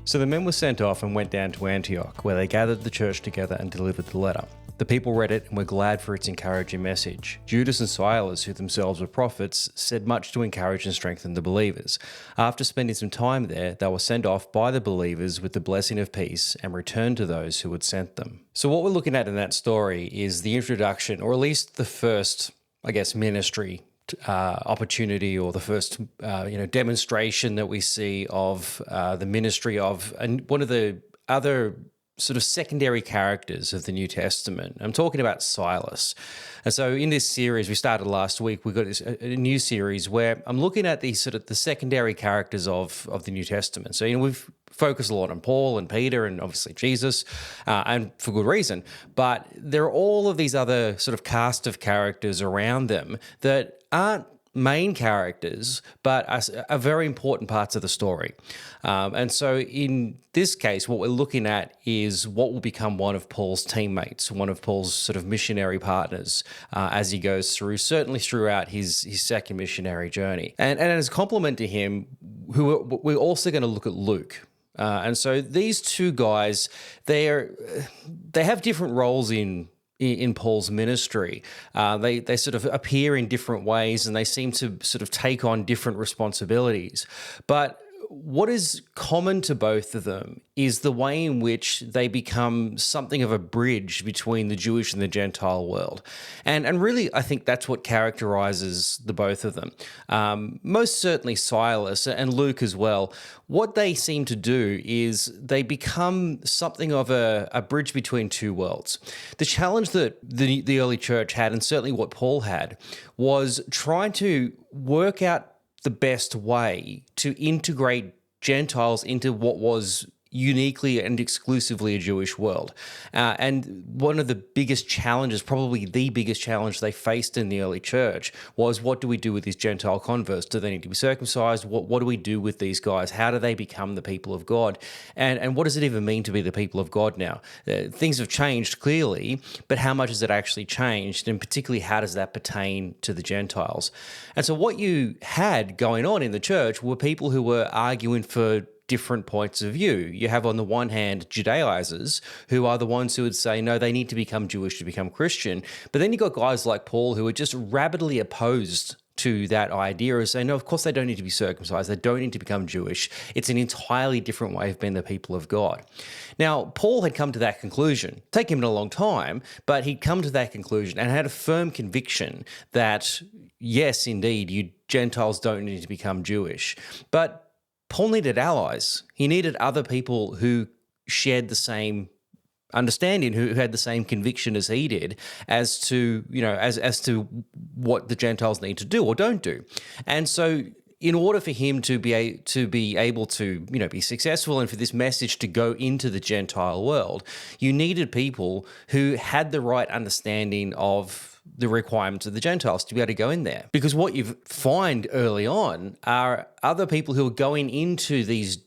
So the men were sent off and went down to Antioch, where they gathered the church together and delivered the letter. The people read it and were glad for its encouraging message. Judas and Silas, who themselves were prophets, said much to encourage and strengthen the believers. After spending some time there, they were sent off by the believers with the blessing of peace and returned to those who had sent them. So what we're looking at in that story is the introduction, or at least the first, ministry opportunity, or the first demonstration that we see of the ministry of one of the other sort of secondary characters of the New Testament. I'm talking about Silas. And so in this series we started last week, we've got a new series where I'm looking at the secondary characters of the New Testament. So we've focused a lot on Paul and Peter and obviously Jesus, and for good reason. But there are all of these other sort of cast of characters around them that aren't main characters, but are very important parts of the story. And so in this case, what we're looking at is what will become one of Paul's teammates, one of Paul's sort of missionary partners as he goes through, certainly throughout his second missionary journey. And as a complement to him, we're also going to look at Luke. And so these two guys, they have different roles in Paul's ministry. They sort of appear in different ways, and they seem to sort of take on different responsibilities. But what is common to both of them is the way in which they become something of a bridge between the Jewish and the Gentile world. And really, I think that's what characterizes the both of them. Most certainly Silas and Luke as well. What they seem to do is they become something of a bridge between two worlds. The challenge that the early church had, and certainly what Paul had, was trying to work out the best way to integrate Gentiles into what was uniquely and exclusively a Jewish world. And one of the biggest challenges, probably the biggest challenge they faced in the early church, was what do we do with these Gentile converts? Do they need to be circumcised? What do we do with these guys? How do they become the people of God? And what does it even mean to be the people of God now? Things have changed clearly, but how much has it actually changed? And particularly, how does that pertain to the Gentiles? And so what you had going on in the church were people who were arguing for different points of view. You have on the one hand Judaizers, who are the ones who would say, no, they need to become Jewish to become Christian. But then you got guys like Paul who are just rabidly opposed to that idea, of saying, no, of course they don't need to be circumcised. They don't need to become Jewish. It's an entirely different way of being the people of God. Now, Paul had come to that conclusion. Take him a long time, but he'd come to that conclusion and had a firm conviction that, yes, indeed, you Gentiles don't need to become Jewish. But Paul needed allies. He needed other people who shared the same understanding, who had the same conviction as he did, as to as to what the Gentiles need to do or don't do. And so, in order for him to be able to be successful, and for this message to go into the Gentile world, you needed people who had the right understanding of the requirements of the Gentiles to be able to go in there. Because what you find early on are other people who are going into these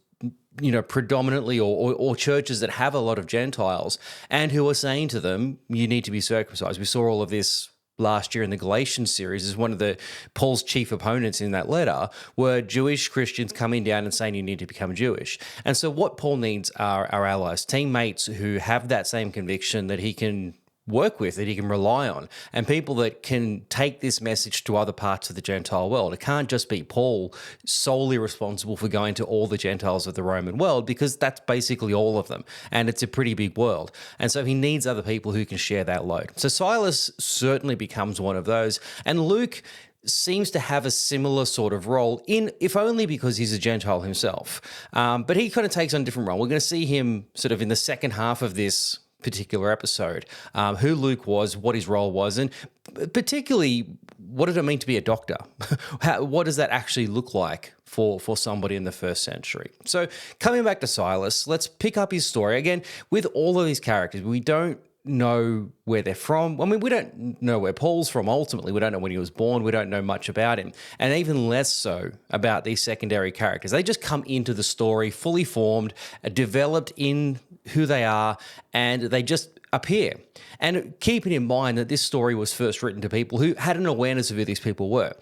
predominantly or churches that have a lot of Gentiles, and who are saying to them, you need to be circumcised. We saw all of this last year in the Galatians series. As one of Paul's chief opponents in that letter were Jewish Christians coming down and saying you need to become Jewish. And so what Paul needs are allies, teammates who have that same conviction that he can work with, that he can rely on, and people that can take this message to other parts of the Gentile world. It can't just be Paul solely responsible for going to all the Gentiles of the Roman world, because that's basically all of them, and it's a pretty big world. And so he needs other people who can share that load. So Silas certainly becomes one of those, and Luke seems to have a similar sort of role, if only because he's a Gentile himself. But he kind of takes on a different role. We're going to see him sort of in the second half of this particular episode, who Luke was, what his role was, and particularly what did it mean to be a doctor? What does that actually look like for somebody in the first century? So coming back to Silas, let's pick up his story. Again, with all of these characters, we don't know where they're from. I mean, we don't know where Paul's from ultimately. We don't know when he was born. We don't know much about him. And even less so about these secondary characters. They just come into the story fully formed, developed in who they are, and they just appear. And keeping in mind that this story was first written to people who had an awareness of who these people were.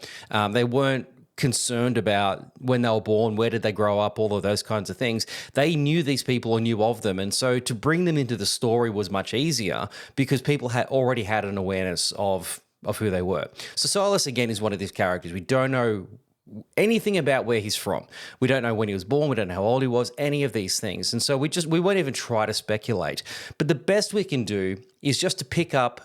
They weren't concerned about when they were born, where did they grow up, all of those kinds of things. They knew these people or knew of them. And so to bring them into the story was much easier because people had already had an awareness of who they were. So Silas, again, is one of these characters. We don't know anything about where he's from. We don't know when he was born. We don't know how old he was, any of these things. And so we won't even try to speculate. But the best we can do is just to pick up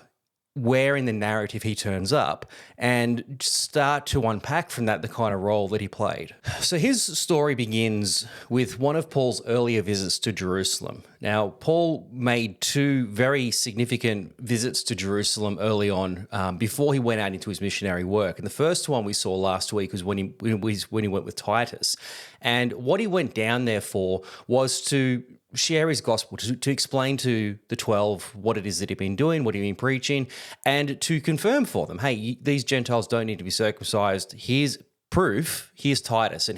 where in the narrative he turns up and start to unpack from that the kind of role that he played. So his story begins with one of Paul's earlier visits to Jerusalem. Now, Paul made two very significant visits to Jerusalem early on before he went out into his missionary work. And the first one we saw last week was when he went with Titus. And what he went down there for was to share his gospel, to explain to the 12 what it is that he'd been doing, what he'd been preaching, and to confirm for them, hey, these Gentiles don't need to be circumcised. Here's proof. Here's Titus. And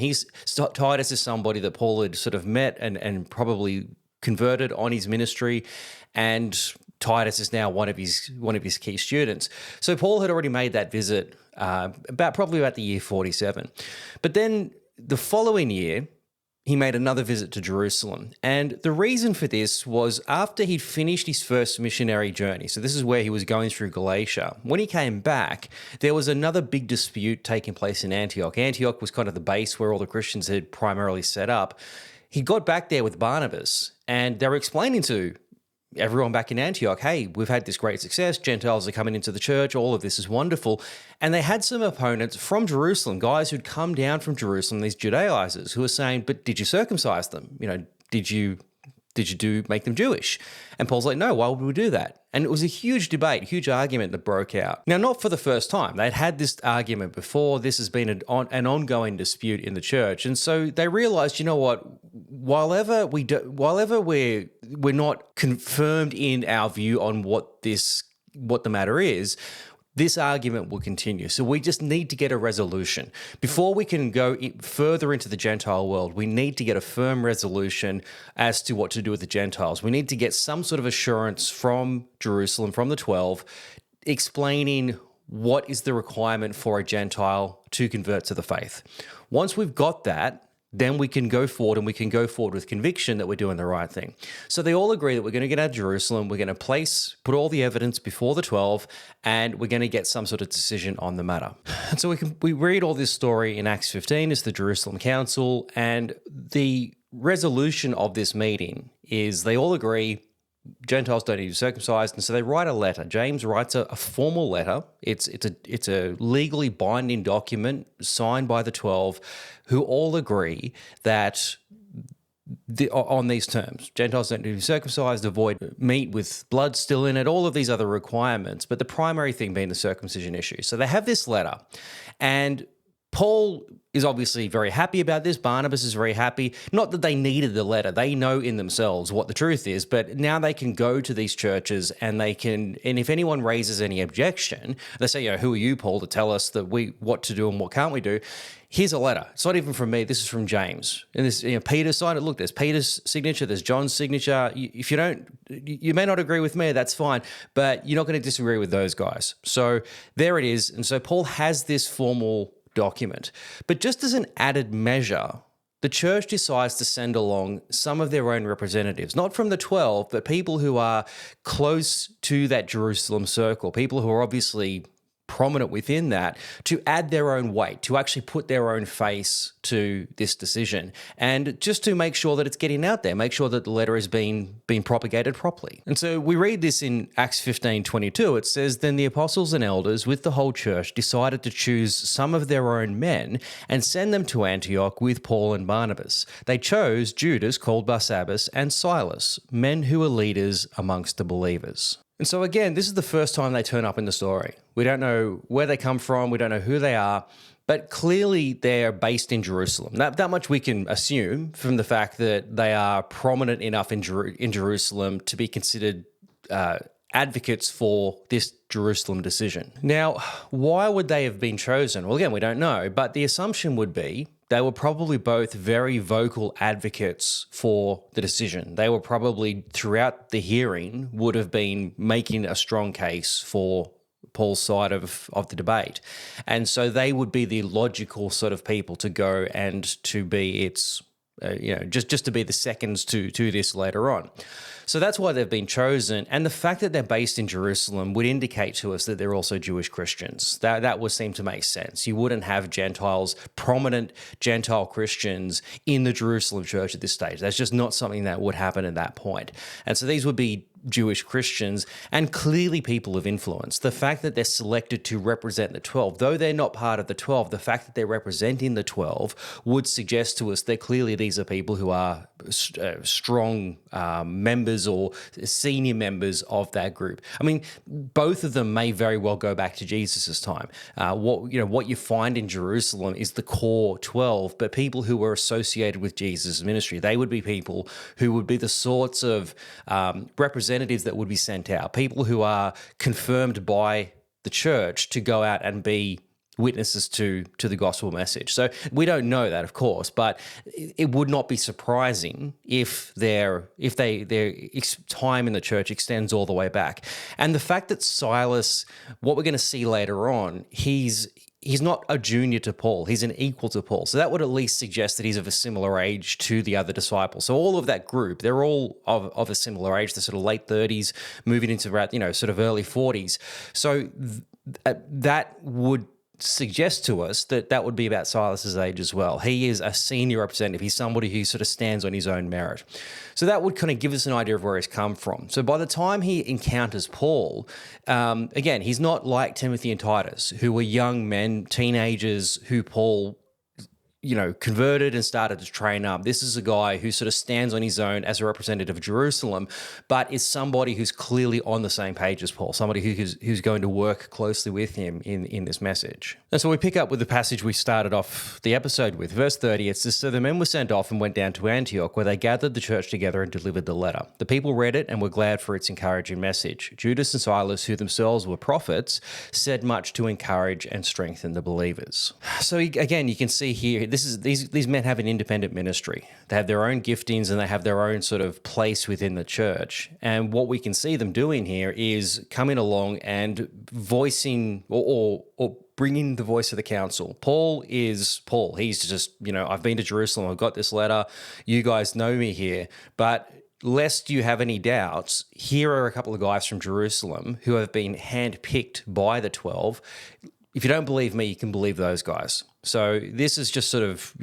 Titus is somebody that Paul had sort of met and probably converted on his ministry, and Titus is now one of his key students. So Paul had already made that visit probably about the year 47. But then the following year, he made another visit to Jerusalem. And the reason for this was after he'd finished his first missionary journey. So this is where he was going through Galatia. When he came back, there was another big dispute taking place in Antioch. Antioch was kind of the base where all the Christians had primarily set up. He got back there with Barnabas, and they were explaining to everyone back in Antioch, hey, we've had this great success. Gentiles are coming into the church. All of this is wonderful. And they had some opponents from Jerusalem, guys who'd come down from Jerusalem, these Judaizers, who were saying, but did you circumcise them? Did you make them Jewish? And Paul's like, no, why would we do that? And it was a huge debate, huge argument that broke out. Now, not for the first time. They'd had this argument before. This has been an ongoing dispute in the church. And so they realized, you know what, while we're not confirmed in our view on what the matter is, this argument will continue. So we just need to get a resolution. Before we can go further into the Gentile world, we need to get a firm resolution as to what to do with the Gentiles. We need to get some sort of assurance from Jerusalem, from the 12, explaining what is the requirement for a Gentile to convert to the faith. Once we've got that, then we can go forward, and we can go forward with conviction that we're doing the right thing. So they all agree that we're going to get out of Jerusalem, we're going to put all the evidence before the 12, and we're going to get some sort of decision on the matter. And so we read all this story in Acts 15 as the Jerusalem Council, and the resolution of this meeting is they all agree Gentiles don't need to be circumcised, and so they write a letter. James writes a formal letter. It's a legally binding document signed by the 12, who all agree that on these terms, Gentiles don't need to be circumcised, avoid meat with blood still in it, all of these other requirements, but the primary thing being the circumcision issue. So they have this letter, and Paul is obviously very happy about this. Barnabas is very happy. Not that they needed the letter. They know in themselves what the truth is, but now they can go to these churches and if anyone raises any objection, they say, who are you, Paul, to tell us what to do and what can't we do? Here's a letter. It's not even from me. This is from James. And this, Peter signed it. Look, there's Peter's signature. There's John's signature. If you may not agree with me, that's fine, but you're not going to disagree with those guys. So there it is. And so Paul has this formal document. But just as an added measure, the church decides to send along some of their own representatives, not from the 12, but people who are close to that Jerusalem circle, people who are obviously prominent within that, to add their own weight, to actually put their own face to this decision, and just to make sure that it's getting out there, make sure that the letter is being propagated properly. And so we read this in Acts 15:22. It says, then the apostles and elders with the whole church decided to choose some of their own men and send them to Antioch with Paul and Barnabas. They chose Judas, called Barsabbas, and Silas, men who were leaders amongst the believers. And so again, this is the first time they turn up in the story. We don't know where they come from. We don't know who they are, but clearly they're based in Jerusalem. That much we can assume from the fact that they are prominent enough in Jerusalem to be considered advocates for this Jerusalem decision. Now, why would they have been chosen? Well, again, we don't know, but the assumption would be they were probably both very vocal advocates for the decision. They were probably, throughout the hearing, would have been making a strong case for Paul's side of the debate. And so they would be the logical sort of people to go and to be its, just to be the seconds to this later on. So that's why they've been chosen. And the fact that they're based in Jerusalem would indicate to us that they're also Jewish Christians. That would seem to make sense. You wouldn't have Gentiles, prominent Gentile Christians in the Jerusalem church at this stage. That's just not something that would happen at that point. And so these would be Jewish Christians and clearly people of influence. The fact that they're selected to represent the 12, though they're not part of the 12, the fact that they're representing the 12 would suggest to us that clearly these are people who are strong members or senior members of that group. I mean, both of them may very well go back to Jesus' time. What you find in Jerusalem is the core 12, but people who were associated with Jesus' ministry. They would be people who would be the sorts of representatives that would be sent out, people who are confirmed by the church to go out and be witnesses to the gospel message. So we don't know that, of course, but it would not be surprising if their time in the church extends all the way back. And the fact that Silas, what we're going to see later on, he's not a junior to Paul. He's an equal to Paul. So that would at least suggest that he's of a similar age to the other disciples. So all of that group, they're all of a similar age. They're sort of late 30s, moving into about, sort of early 40s. So that would suggest to us that would be about Silas's age as well. He is a senior representative. He's somebody who sort of stands on his own merit. So that would kind of give us an idea of where he's come from. So by the time he encounters Paul, again, he's not like Timothy and Titus, who were young men, teenagers who Paul converted and started to train up. This is a guy who sort of stands on his own as a representative of Jerusalem, but is somebody who's clearly on the same page as Paul, somebody who's going to work closely with him in this message. And so we pick up with the passage we started off the episode with. Verse 30, it says, "So the men were sent off and went down to Antioch, where they gathered the church together and delivered the letter. The people read it and were glad for its encouraging message. Judas and Silas, who themselves were prophets, said much to encourage and strengthen the believers." So again, you can see here, these men have an independent ministry. They have their own giftings and they have their own sort of place within the church. And what we can see them doing here is coming along and voicing or bringing the voice of the council. Paul is Paul. He's just, I've been to Jerusalem. I've got this letter. You guys know me here. But lest you have any doubts, here are a couple of guys from Jerusalem who have been handpicked by the 12. If you don't believe me, you can believe those guys. So this is just sort of,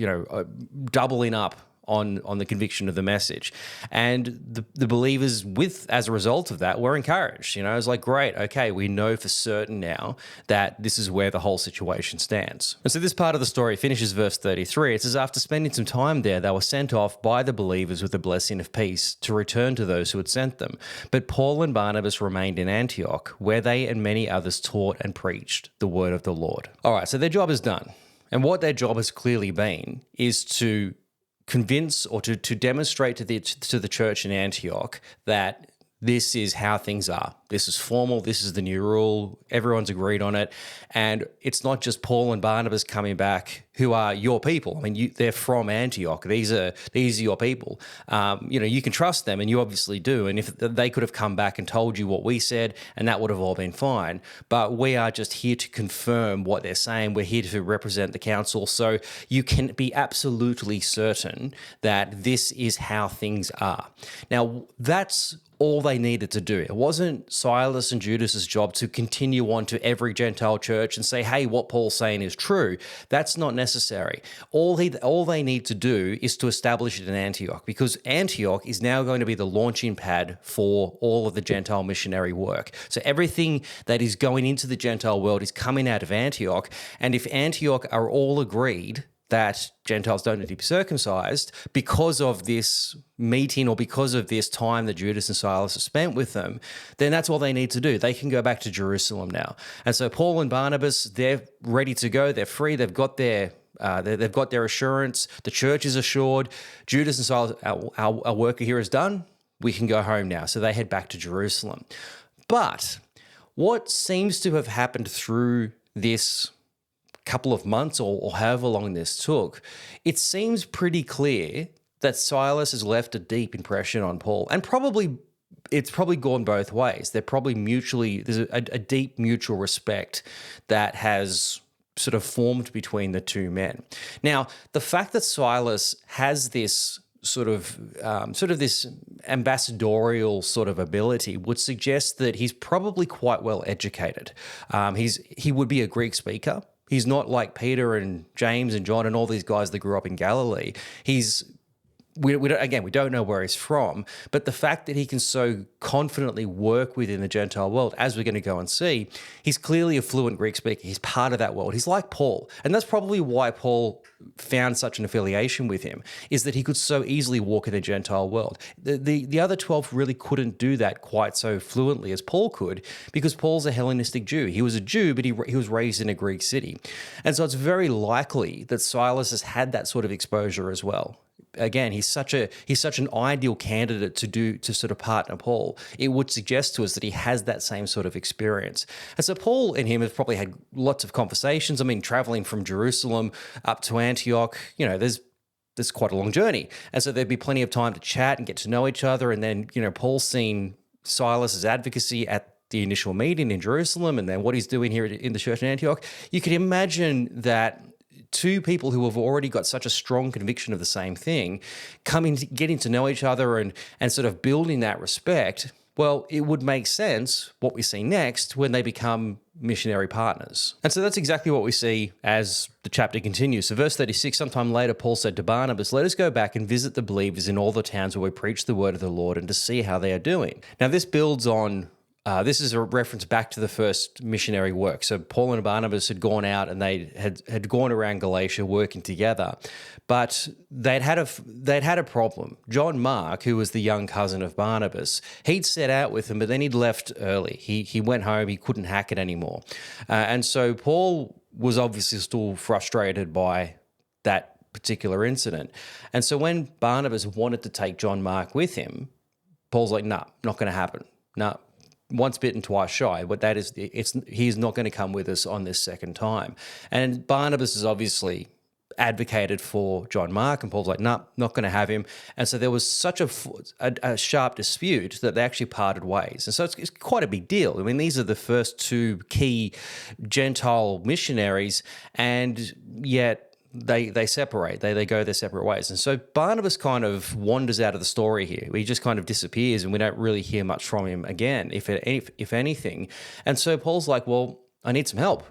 doubling up on the conviction of the message. And the believers as a result of that were encouraged. It's like, great, okay, we know for certain now that this is where the whole situation stands. And so this part of the story finishes verse 33. It says, "After spending some time there, they were sent off by the believers with a blessing of peace to return to those who had sent them. But Paul and Barnabas remained in Antioch, where they and many others taught and preached the word of the Lord." All right, so their job is done. And what their job has clearly been is to convince or to demonstrate to the church in Antioch that this is how things are. This is formal. This is the new rule. Everyone's agreed on it. And it's not just Paul and Barnabas coming back who are your people. I mean, they're from Antioch. These are your people. You can trust them, and you obviously do. And if they could have come back and told you what we said, and that would have all been fine. But we are just here to confirm what they're saying. We're here to represent the council. So you can be absolutely certain that this is how things are. Now, that's all they needed to do. It wasn't Silas and Judas's job to continue on to every Gentile church and say, hey, what Paul's saying is true. That's not necessary. All they need to do is to establish it in Antioch, because Antioch is now going to be the launching pad for all of the Gentile missionary work. So everything that is going into the Gentile world is coming out of Antioch. And if Antioch are all agreed that Gentiles don't need to be circumcised because of this meeting or because of this time that Judas and Silas have spent with them, then that's all they need to do. They can go back to Jerusalem now. And so Paul and Barnabas, they're ready to go. They're free. They've got their assurance. The church is assured. Judas and Silas, our worker here is done. We can go home now. So they head back to Jerusalem. But what seems to have happened through this couple of months or however long this took, it seems pretty clear that Silas has left a deep impression on Paul, and probably it's probably gone both ways. They're probably there's a deep mutual respect that has sort of formed between the two men. Now, the fact that Silas has this sort of this ambassadorial sort of ability would suggest that he's probably quite well educated. He would be a Greek speaker. He's not like Peter and James and John and all these guys that grew up in Galilee. We don't know where he's from, but the fact that he can so confidently work within the Gentile world, as we're going to go and see, he's clearly a fluent Greek speaker. He's part of that world. He's like Paul. And that's probably why Paul found such an affiliation with him, is that he could so easily walk in the Gentile world. The other 12 really couldn't do that quite so fluently as Paul could, because Paul's a Hellenistic Jew. He was a Jew, but he was raised in a Greek city. And so it's very likely that Silas has had that sort of exposure as well. Again, he's such an ideal candidate to sort of partner Paul. It would suggest to us that he has that same sort of experience. And so Paul and him have probably had lots of conversations. I mean, traveling from Jerusalem up to Antioch, there's quite a long journey. And so there'd be plenty of time to chat and get to know each other. And then, Paul's seen Silas's advocacy at the initial meeting in Jerusalem, and then what he's doing here in the church in Antioch. You could imagine that two people who have already got such a strong conviction of the same thing, getting to know each other and sort of building that respect, well, it would make sense what we see next when they become missionary partners. And so that's exactly what we see as the chapter continues. So verse 36, sometime later, Paul said to Barnabas, "Let us go back and visit the believers in all the towns where we preach the word of the Lord and to see how they are doing." Now, this builds on this is a reference back to the first missionary work. So Paul and Barnabas had gone out and they had gone around Galatia working together, but they'd had a problem. John Mark, who was the young cousin of Barnabas, he'd set out with them, but then he'd left early. He went home. He couldn't hack it anymore, and so Paul was obviously still frustrated by that particular incident. And so when Barnabas wanted to take John Mark with him, Paul's like, "Nah, not going to happen. Nah." Once bitten, twice shy. But he's not going to come with us on this second time. And Barnabas has obviously advocated for John Mark, and Paul's like, "Nah, not going to have him." And so there was such a sharp dispute that they actually parted ways. And so it's quite a big deal. I mean, these are the first two key Gentile missionaries, and yet they separate. They go their separate ways. And so Barnabas kind of wanders out of the story here. He just kind of disappears, and we don't really hear much from him again, if anything. And so Paul's like, "Well, I need some help.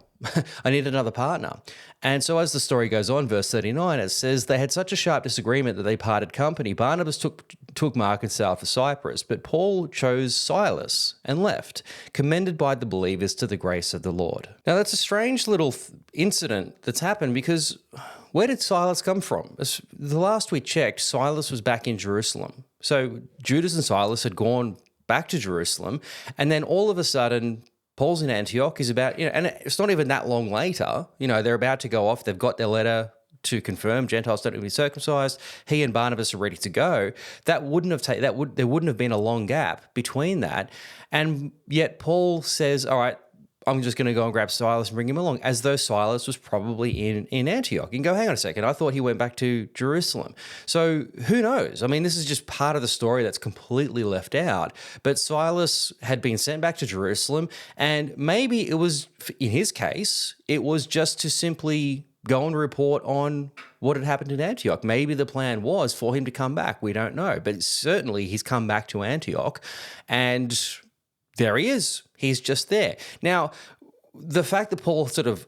I need another partner." And so as the story goes on, verse 39, it says, "They had such a sharp disagreement that they parted company. Barnabas took Mark and sailed for Cyprus, but Paul chose Silas and left, commended by the believers to the grace of the Lord." Now, that's a strange little incident that's happened, because where did Silas come from? The last we checked, Silas was back in Jerusalem. So Judas and Silas had gone back to Jerusalem, and then all of a sudden, Paul's in Antioch. Is about, and it's not even that long later. They're about to go off. They've got their letter to confirm Gentiles don't need to be circumcised. He and Barnabas are ready to go. There wouldn't have been a long gap between that, and yet Paul says, "All right, I'm just going to go and grab Silas and bring him along," as though Silas was probably in Antioch. You can go, "Hang on a second, I thought he went back to Jerusalem." So who knows? I mean, this is just part of the story that's completely left out. But Silas had been sent back to Jerusalem, and maybe it was, in his case, it was just to simply go and report on what had happened in Antioch. Maybe the plan was for him to come back. We don't know. But certainly he's come back to Antioch, and there he is. He's just there. Now, the fact that Paul sort of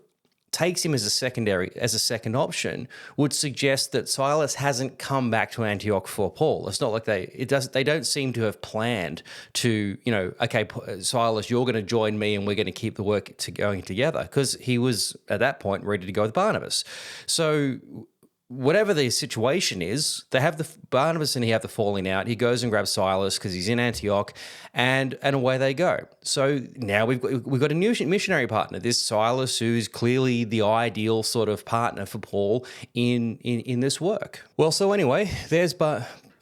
takes him as a second option would suggest that Silas hasn't come back to Antioch for Paul. It's not like they don't seem to have planned to, okay, Silas, you're going to join me and we're going to keep the work going together, because he was at that point ready to go with Barnabas. So whatever the situation is, they have Barnabas and he have the falling out. He goes and grabs Silas because he's in Antioch, and away they go. So now we've got a new missionary partner, this Silas, who's clearly the ideal sort of partner for Paul in this work. Well, so anyway, there's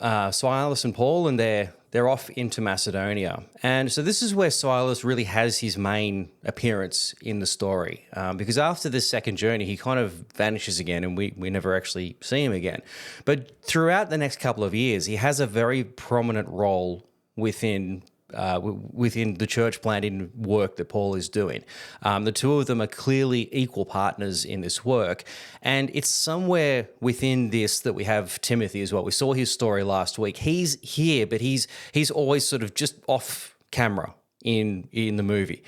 Silas and Paul, and they're off into Macedonia. And so this is where Silas really has his main appearance in the story, because after this second journey, he kind of vanishes again, and we never actually see him again. But throughout the next couple of years, he has a very prominent role within within the church planting work that Paul is doing. The two of them are clearly equal partners in this work, and it's somewhere within this that we have Timothy as well. We saw his story last week. He's here, but he's always sort of just off camera in the movie,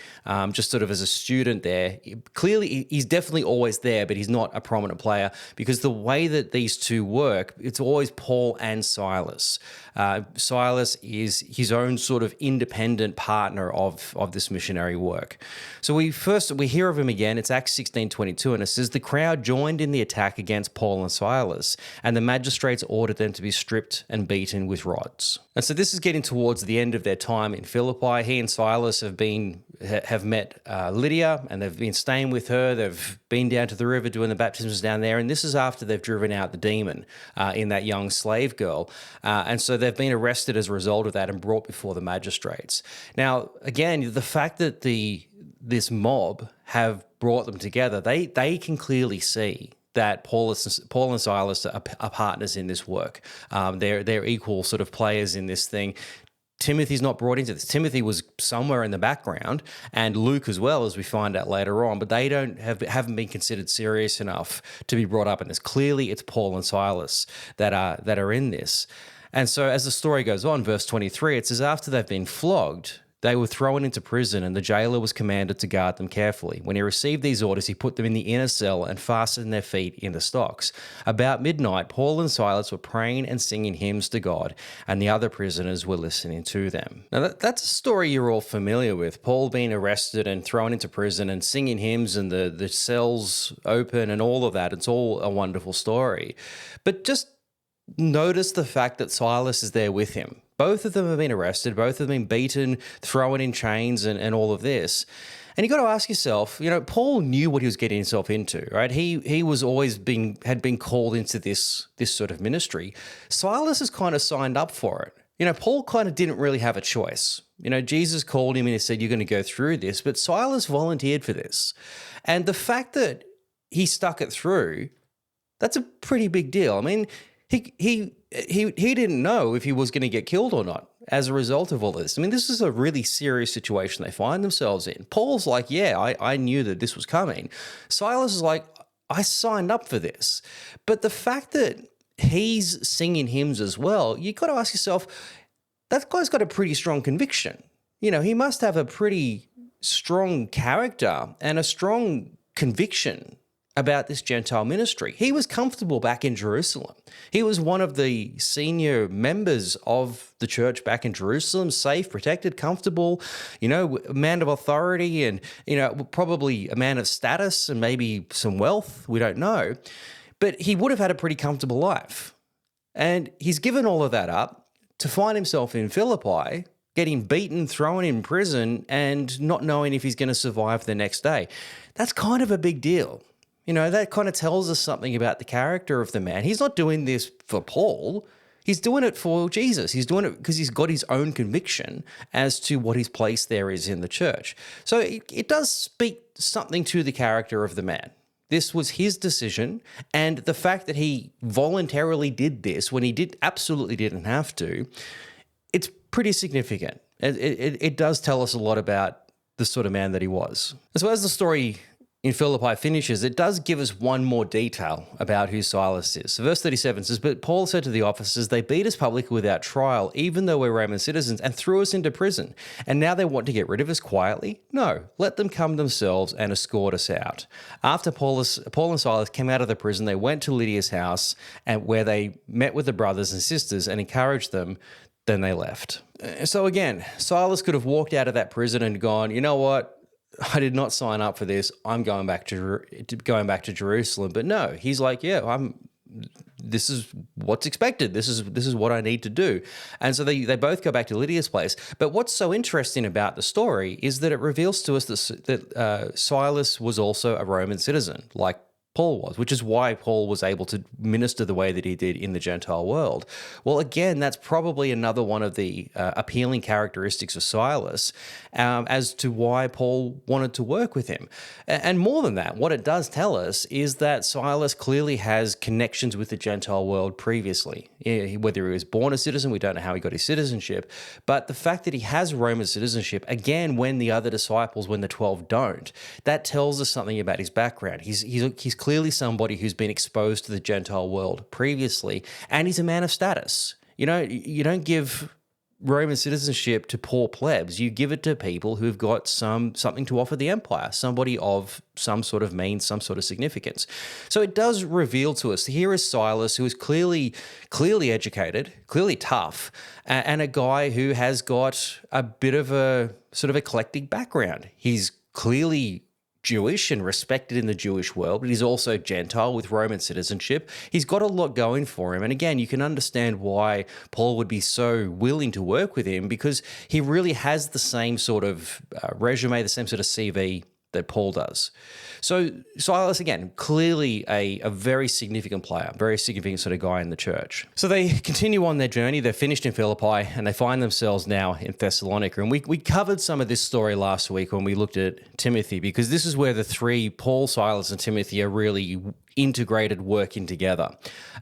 just sort of as a student there. Clearly, he's definitely always there, but he's not a prominent player, because the way that these two work, it's always Paul and Silas. Silas is his own sort of independent partner of this missionary work. So we hear of him again. It's Acts 16:22, and it says, "The crowd joined in the attack against Paul and Silas, and the magistrates ordered them to be stripped and beaten with rods." And so this is getting towards the end of their time in Philippi. He and Silas have met Lydia, and they've been staying with her. They've been down to the river doing the baptisms down there, and this is after they've driven out the demon in that young slave girl. And so they've been arrested as a result of that and brought before the magistrates. Now, again, the fact that this mob have brought them together, they can clearly see that Paul and Silas are partners in this work. They're equal sort of players in this thing. Timothy's not brought into this. Timothy was somewhere in the background, and Luke as well, as we find out later on, but they haven't been considered serious enough to be brought up in this. Clearly, it's Paul and Silas that are in this. And so as the story goes on, verse 23, it says, "After they've been flogged, they were thrown into prison, and the jailer was commanded to guard them carefully. When he received these orders, he put them in the inner cell and fastened their feet in the stocks. About midnight, Paul and Silas were praying and singing hymns to God, and the other prisoners were listening to them." Now, that's a story you're all familiar with. Paul being arrested and thrown into prison and singing hymns, and the cells open and all of that. It's all a wonderful story. But just notice the fact that Silas is there with him. Both of them have been arrested. Both have been beaten, thrown in chains, and all of this. And you got to ask yourself, Paul knew what he was getting himself into, right? He was had been called into this sort of ministry. Silas has kind of signed up for it. Paul kind of didn't really have a choice. Jesus called him and he said, "You're going to go through this," but Silas volunteered for this. And the fact that he stuck it through, that's a pretty big deal. I mean, he didn't know if he was going to get killed or not as a result of all this. I mean, this is a really serious situation they find themselves in. Paul's like, yeah, I knew that this was coming. Silas is like, I signed up for this. But the fact that he's singing hymns as well, you got to ask yourself, that guy's got a pretty strong conviction. He must have a pretty strong character and a strong conviction about this Gentile ministry. He was comfortable back in Jerusalem. He was one of the senior members of the church back in Jerusalem, safe, protected, comfortable, a man of authority and, probably a man of status and maybe some wealth. We don't know. But he would have had a pretty comfortable life. And he's given all of that up to find himself in Philippi, getting beaten, thrown in prison, and not knowing if he's going to survive the next day. That's kind of a big deal. That kind of tells us something about the character of the man. He's not doing this for Paul. He's doing it for Jesus. He's doing it because he's got his own conviction as to what his place there is in the church. So it does speak something to the character of the man. This was his decision, and the fact that he voluntarily did this when he absolutely didn't have to, it's pretty significant. It does tell us a lot about the sort of man that he was. So as the story in Philippi finishes, it does give us one more detail about who Silas is. So verse 37 says, "But Paul said to the officers, 'They beat us publicly without trial, even though we're Roman citizens, and threw us into prison. And now they want to get rid of us quietly? No, let them come themselves and escort us out.' After Paul and Silas came out of the prison, they went to Lydia's house, and where they met with the brothers and sisters and encouraged them. Then they left." So again, Silas could have walked out of that prison and gone, "You know what? I did not sign up for this. I'm going back to Jerusalem." But no, he's like, "Yeah, this is what's expected. This is what I need to do." And so they both go back to Lydia's place. But what's so interesting about the story is that it reveals to us that Silas was also a Roman citizen, like Paul was, which is why Paul was able to minister the way that he did in the Gentile world. Well, again, that's probably another one of the appealing characteristics of Silas as to why Paul wanted to work with him. And more than that, what it does tell us is that Silas clearly has connections with the Gentile world previously. whether he was born a citizen, we don't know how he got his citizenship. But the fact that he has Roman citizenship, again, when the other disciples, when the 12 don't, that tells us something about his background. He's clearly somebody who's been exposed to the Gentile world previously, and he's a man of status. You don't give Roman citizenship to poor plebs. You give it to people who've got something to offer the empire, somebody of some sort of means, some sort of significance. So it does reveal to us, here is Silas, who is clearly educated, clearly tough, and a guy who has got a bit of a sort of eclectic background. He's clearly Jewish and respected in the Jewish world, but he's also Gentile with Roman citizenship. He's got a lot going for him. And again, you can understand why Paul would be so willing to work with him, because he really has the same sort of resume, the same sort of CV that Paul does. So Silas, again, clearly a very significant player, very significant sort of guy in the church. So they continue on their journey. They're finished in Philippi and they find themselves now in Thessalonica. And we covered some of this story last week when we looked at Timothy, because this is where the three, Paul, Silas, and Timothy, are really integrated, working together.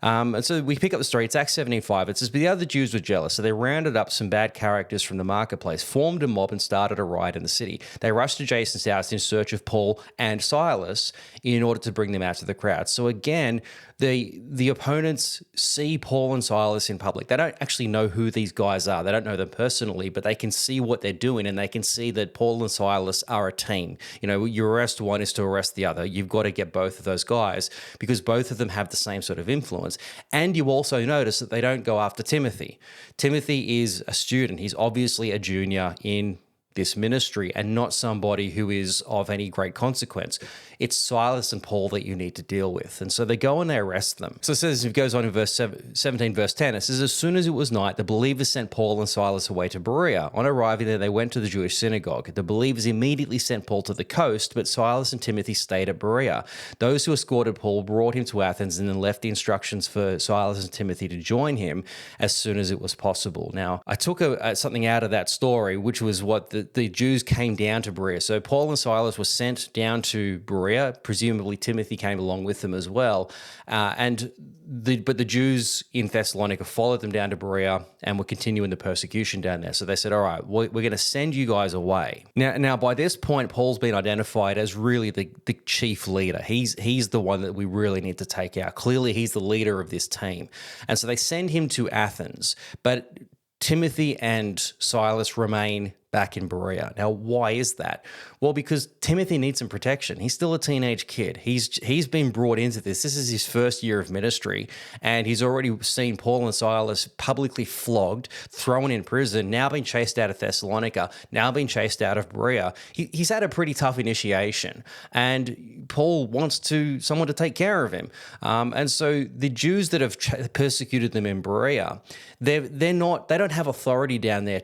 And so we pick up the story. It's Acts 17:5. It says, "But the other Jews were jealous, so they rounded up some bad characters from the marketplace, formed a mob, and started a riot in the city. They rushed to Jason's house in search of Paul and Silas in order to bring them out to the crowd." So again, the opponents see Paul and Silas in public. They don't actually know who these guys are. They don't know them personally, but they can see what they're doing, and they can see that Paul and Silas are a team. You arrest one is to arrest the other. You've got to get both of those guys, because both of them have the same sort of influence. And you also notice that they don't go after Timothy. Timothy is a student. He's obviously a junior in this ministry and not somebody who is of any great consequence. It's Silas and Paul that you need to deal with. And so they go and they arrest them. So it says, it goes on in verse 17, verse 10, it says, "As soon as it was night, the believers sent Paul and Silas away to Berea. On arriving there, they went to the Jewish synagogue. The believers immediately sent Paul to the coast, but Silas and Timothy stayed at Berea. Those who escorted Paul brought him to Athens and then left the instructions for Silas and Timothy to join him as soon as it was possible." Now, I took something out of that story, which was what the Jews came down to Berea. So Paul and Silas were sent down to Berea. Presumably Timothy came along with them as well. But the Jews in Thessalonica followed them down to Berea and were continuing the persecution down there. So they said, all right, we're going to send you guys away. Now, by this point, Paul's been identified as really the chief leader. He's the one that we really need to take out. Clearly, he's the leader of this team. And so they send him to Athens. But Timothy and Silas remain back in Berea. Now, why is that? Well, because Timothy needs some protection. He's still a teenage kid. He's been brought into this. This is his first year of ministry, and he's already seen Paul and Silas publicly flogged, thrown in prison, now being chased out of Thessalonica, now being chased out of Berea. He's had a pretty tough initiation, and Paul wants someone to take care of him. And so the Jews that have persecuted them in Berea, they don't have authority down there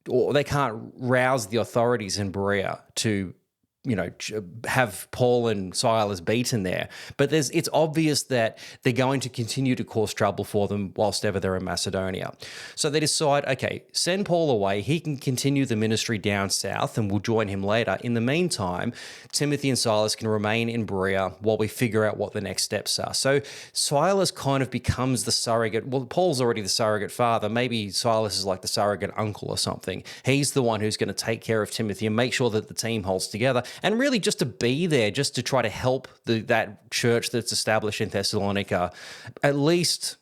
or they can't rouse the authorities in Berea to, have Paul and Silas beaten there. But it's obvious that they're going to continue to cause trouble for them whilst ever they're in Macedonia. So they decide, okay, send Paul away. He can continue the ministry down south and we'll join him later. In the meantime, Timothy and Silas can remain in Berea while we figure out what the next steps are. So Silas kind of becomes the surrogate. Well, Paul's already the surrogate father. Maybe Silas is like the surrogate uncle or something. He's the one who's going to take care of Timothy and make sure that the team holds together. And really just to be there, just to try to help that church that's established in Thessalonica at least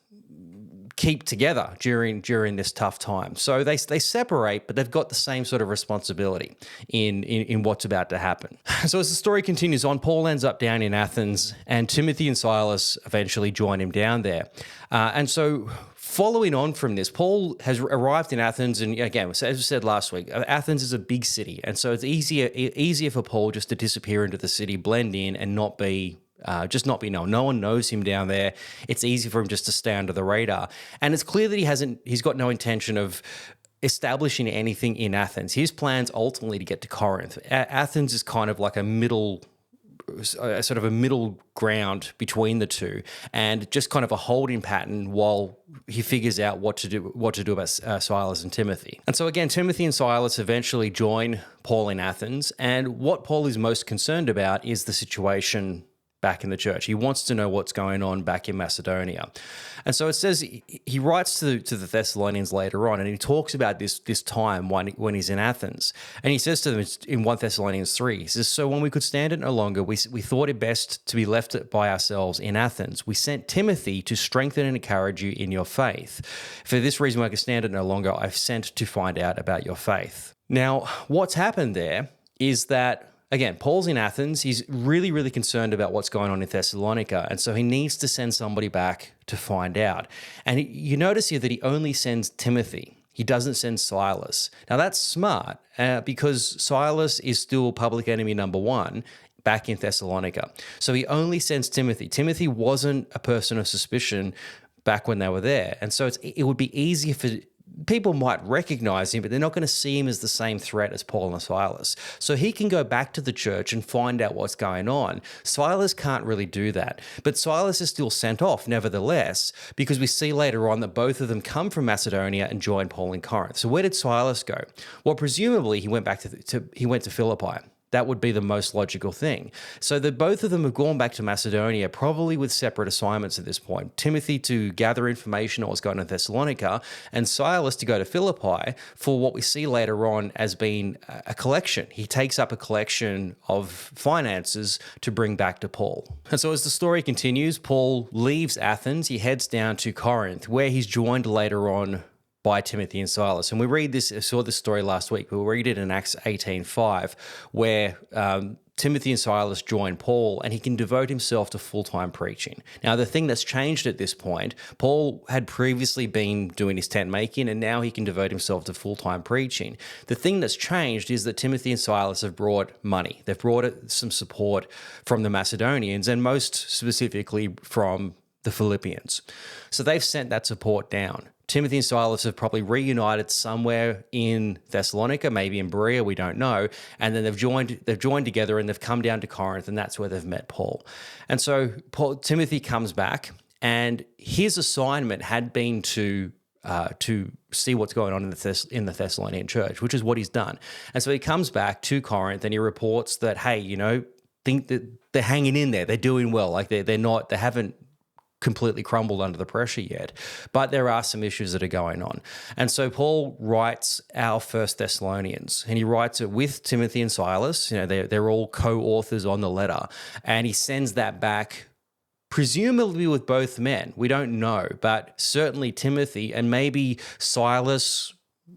keep together during this tough time. So they separate, but they've got the same sort of responsibility in what's about to happen. So as the story continues on, Paul ends up down in Athens, and Timothy and Silas eventually join him down there. And so following on from this, Paul has arrived in Athens, and again, as we said last week, Athens is a big city, and so it's easier for Paul just to disappear into the city, blend in, and not be known. No one knows him down there. It's easy for him just to stay under the radar, and it's clear that he's got no intention of establishing anything in Athens. His plan's ultimately to get to Corinth. Athens is kind of like a middle ground between the two, and just kind of a holding pattern while he figures out what to do about Silas and Timothy. And so again, Timothy and Silas eventually join Paul in Athens, and what Paul is most concerned about is the situation back in the church. He wants to know what's going on back in Macedonia. And so it says he writes to the Thessalonians later on, and he talks about this time when he's in Athens. And he says to them in 1 Thessalonians 3, he says, "So when we could stand it no longer, we thought it best to be left by ourselves in Athens. We sent Timothy to strengthen and encourage you in your faith. For this reason, when I could stand it no longer, I've sent to find out about your faith." Now, what's happened there is that, again, Paul's in Athens. He's really, really concerned about what's going on in Thessalonica, and so he needs to send somebody back to find out. And you notice here that he only sends Timothy. He doesn't send Silas. Now, that's smart because Silas is still public enemy number one back in Thessalonica. So he only sends Timothy. Timothy wasn't a person of suspicion back when they were there. And so it would be easier for people might recognize him, but they're not going to see him as the same threat as Paul and Silas. So he can go back to the church and find out what's going on. Silas can't really do that. But Silas is still sent off, nevertheless, because we see later on that both of them come from Macedonia and join Paul in Corinth. So where did Silas go? Well, presumably he went back he went to Philippi. That would be the most logical thing. So that both of them have gone back to Macedonia, probably with separate assignments at this point. Timothy to gather information on what's going on in Thessalonica, and Silas to go to Philippi for what we see later on as being a collection. He takes up a collection of finances to bring back to Paul. And so as the story continues, Paul leaves Athens. He heads down to Corinth, where he's joined later on by Timothy and Silas. And we read this, I saw this story last week, we'll read it in Acts 18:5, where Timothy and Silas join Paul and he can devote himself to full-time preaching. Now, the thing that's changed at this point, Paul had previously been doing his tent making and now he can devote himself to full-time preaching. The thing that's changed is that Timothy and Silas have brought money. They've brought some support from the Macedonians and most specifically from the Philippians. So they've sent that support down. Timothy and Silas have probably reunited somewhere in Thessalonica, maybe in Berea, we don't know, and then they've joined together and they've come down to Corinth, and that's where they've met Paul. And so Timothy comes back, and his assignment had been to see what's going on in the Thessalonian church, which is what he's done. And so he comes back to Corinth and he reports that, hey, think that they're hanging in there, they're doing well, like they haven't completely crumbled under the pressure yet, but there are some issues that are going on. And so Paul writes our First Thessalonians, and he writes it with Timothy and Silas. They're all co-authors on the letter, and he sends that back presumably with both men. We don't know, but certainly Timothy and maybe Silas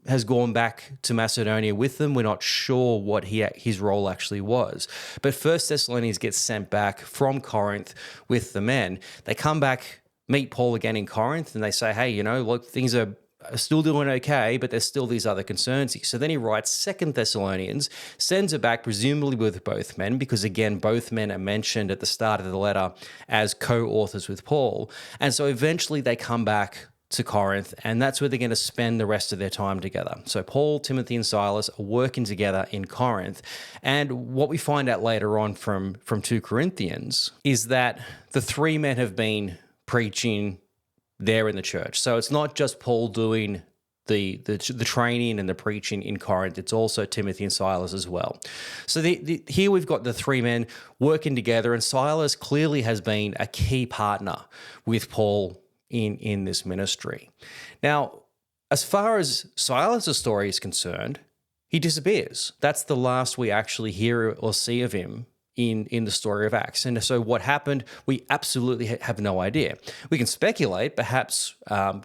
has gone back to Macedonia with them. We're not sure what his role actually was. But First Thessalonians gets sent back from Corinth with the men. They come back, meet Paul again in Corinth, and they say, hey, look, things are still doing okay, but there's still these other concerns. So then he writes 2 Thessalonians, sends it back presumably with both men, because again, both men are mentioned at the start of the letter as co-authors with Paul. And so eventually they come back to Corinth, and that's where they're going to spend the rest of their time together. So Paul, Timothy, and Silas are working together in Corinth. And what we find out later on from 2 Corinthians is that the three men have been preaching there in the church. So it's not just Paul doing the training and the preaching in Corinth, it's also Timothy and Silas as well. So here we've got the three men working together, and Silas clearly has been a key partner with Paul in this ministry. Now, as far as Silas' story is concerned, he disappears. That's the last we actually hear or see of him in the story of Acts. And so what happened, we absolutely have no idea. We can speculate, perhaps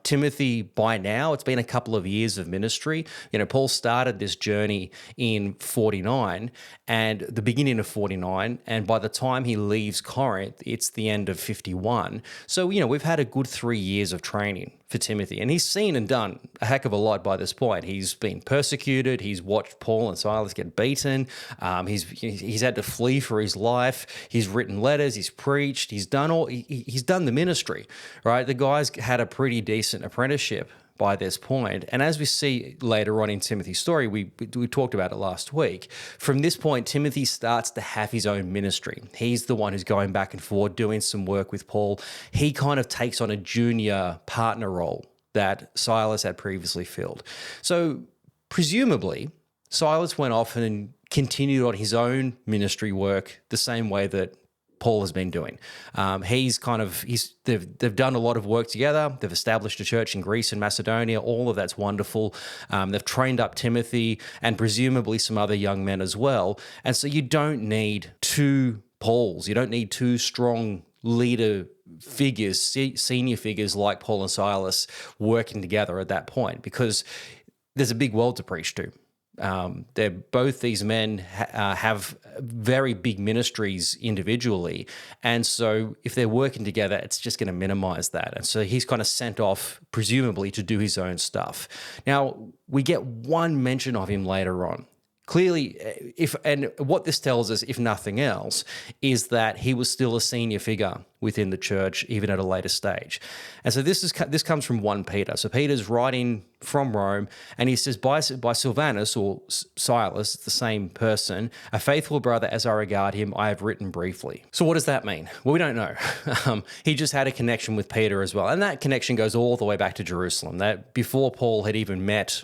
Timothy, by now, it's been a couple of years of ministry. Paul started this journey in 49 and the beginning of 49, and by the time he leaves Corinth, it's the end of 51. So, we've had a good 3 years of training for Timothy, and he's seen and done a heck of a lot by this point. He's been persecuted. He's watched Paul and Silas get beaten. He's had to flee for his life. He's written letters. He's preached. He's done the ministry, right? The guy's had a pretty decent apprenticeship by this point. And as we see later on in Timothy's story, we talked about it last week, from this point, Timothy starts to have his own ministry. He's the one who's going back and forth, doing some work with Paul. He kind of takes on a junior partner role that Silas had previously filled. So presumably, Silas went off and continued on his own ministry work the same way that Paul has been doing. They've done a lot of work together. They've established a church in Greece and Macedonia. All of that's wonderful. They've trained up Timothy and presumably some other young men as well. And so you don't need two Pauls. You don't need two strong leader figures, senior figures like Paul and Silas working together at that point, because there's a big world to preach to. Both these men have very big ministries individually, and so if they're working together, it's just going to minimize that. And so he's kind of sent off, presumably, to do his own stuff. Now, we get one mention of him later on. Clearly, what this tells us, if nothing else, is that he was still a senior figure within the church, even at a later stage. And so this comes from 1 Peter. So Peter's writing from Rome, and he says, by Silvanus, or Silas, the same person, a faithful brother as I regard him, I have written briefly. So what does that mean? Well, we don't know. He just had a connection with Peter as well. And that connection goes all the way back to Jerusalem. That before Paul had even met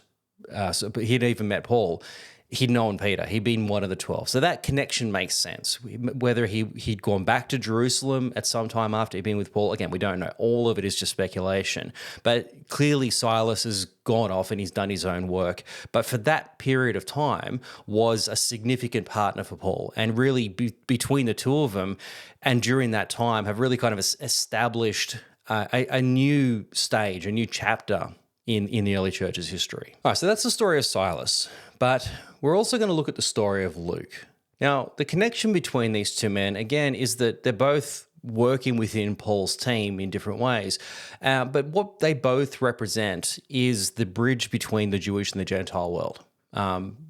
Paul, he'd known Peter. He'd been one of the 12. So that connection makes sense. Whether he'd gone back to Jerusalem at some time after he'd been with Paul, again, we don't know. All of it is just speculation. But clearly Silas has gone off and he's done his own work. But for that period of time was a significant partner for Paul. And really between the two of them, and during that time, have really kind of established a new stage, a new chapter in the early church's history. All right, so that's the story of Silas. But we're also going to look at the story of Luke. Now, the connection between these two men, again, is that they're both working within Paul's team in different ways. But what they both represent is the bridge between the Jewish and the Gentile world.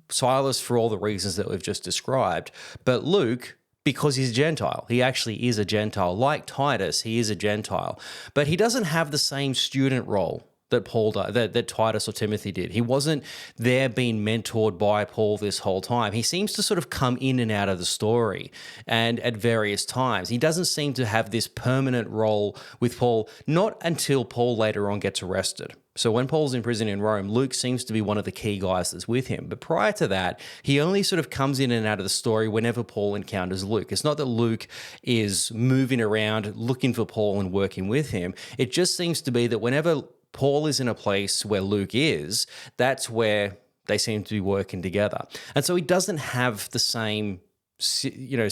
Silas, for all the reasons that we've just described, but Luke, because he's Gentile. He actually is a Gentile. Like Titus, he is a Gentile. But he doesn't have the same student role that Titus or Timothy did. He wasn't there being mentored by Paul this whole time. He seems to sort of come in and out of the story and at various times. He doesn't seem to have this permanent role with Paul, not until Paul later on gets arrested. So when Paul's in prison in Rome, Luke seems to be one of the key guys that's with him. But prior to that, he only sort of comes in and out of the story whenever Paul encounters Luke. It's not that Luke is moving around looking for Paul and working with him. It just seems to be that whenever Paul is in a place where Luke is, that's where they seem to be working together. And so he doesn't have the same, significant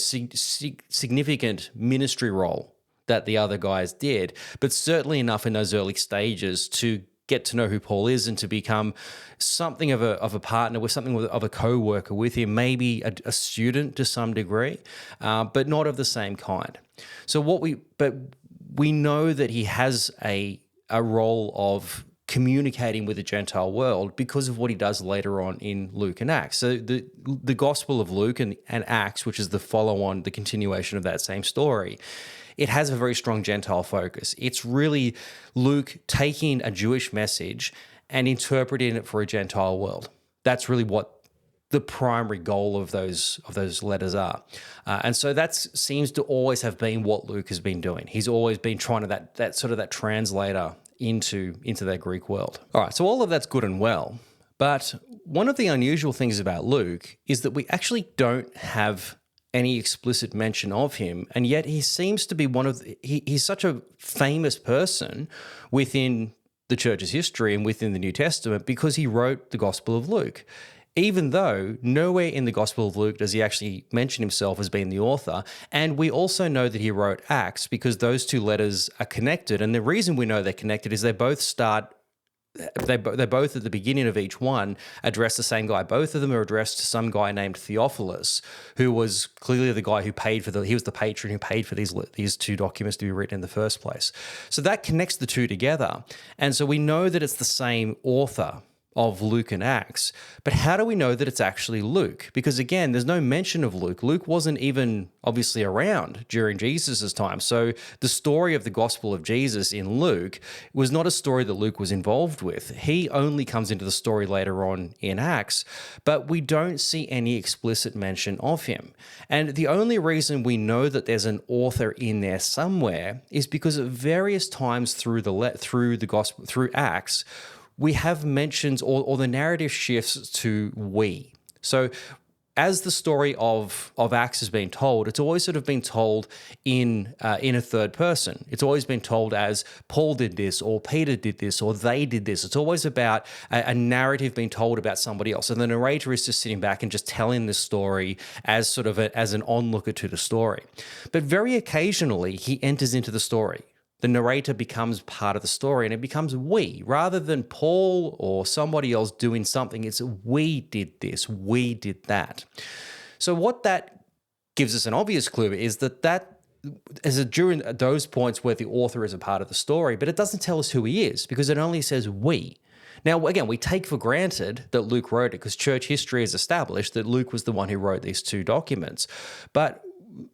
ministry role that the other guys did, but certainly enough in those early stages to get to know who Paul is and to become something of a partner with of a co-worker with him, maybe a student to some degree, but not of the same kind. So we know that he has a role of communicating with the Gentile world because of what he does later on in Luke and Acts. So the Gospel of Luke and Acts, which is the follow-on, the continuation of that same story, it has a very strong Gentile focus. It's really Luke taking a Jewish message and interpreting it for a Gentile world. That's really what the primary goal of those letters are. And so that seems to always have been what Luke has been doing. He's always been trying to that translator into that Greek world. All right, so all of that's good and well, but one of the unusual things about Luke is that we actually don't have any explicit mention of him, and yet he seems to be he's such a famous person within the church's history and within the New Testament because he wrote the Gospel of Luke. Even though nowhere in the Gospel of Luke does he actually mention himself as being the author. And we also know that he wrote Acts because those two letters are connected. And the reason we know they're connected is they both at the beginning of each one address the same guy. Both of them are addressed to some guy named Theophilus, who was clearly the guy who paid he was the patron who paid for these two documents to be written in the first place. So that connects the two together. And so we know that it's the same author of Luke and Acts, but how do we know that it's actually Luke? Because again, there's no mention of Luke. Luke wasn't even obviously around during Jesus' time. So the story of the gospel of Jesus in Luke was not a story that Luke was involved with. He only comes into the story later on in Acts, but we don't see any explicit mention of him. And the only reason we know that there's an author in there somewhere is because at various times through the gospel, through Acts, we have mentions or the narrative shifts to we. So as the story of Acts has been told, it's always sort of been told in a third person. It's always been told as Paul did this, or Peter did this, or they did this. It's always about a narrative being told about somebody else, and the narrator is just sitting back and just telling the story as sort of as an onlooker to the story. But very occasionally, he enters into the story. The narrator becomes part of the story, and it becomes we. Rather than Paul or somebody else doing something, it's we did this, we did that. So what that gives us an obvious clue is that is during those points where the author is a part of the story, but it doesn't tell us who he is because it only says we. Now, again, we take for granted that Luke wrote it because church history has established that Luke was the one who wrote these two documents. But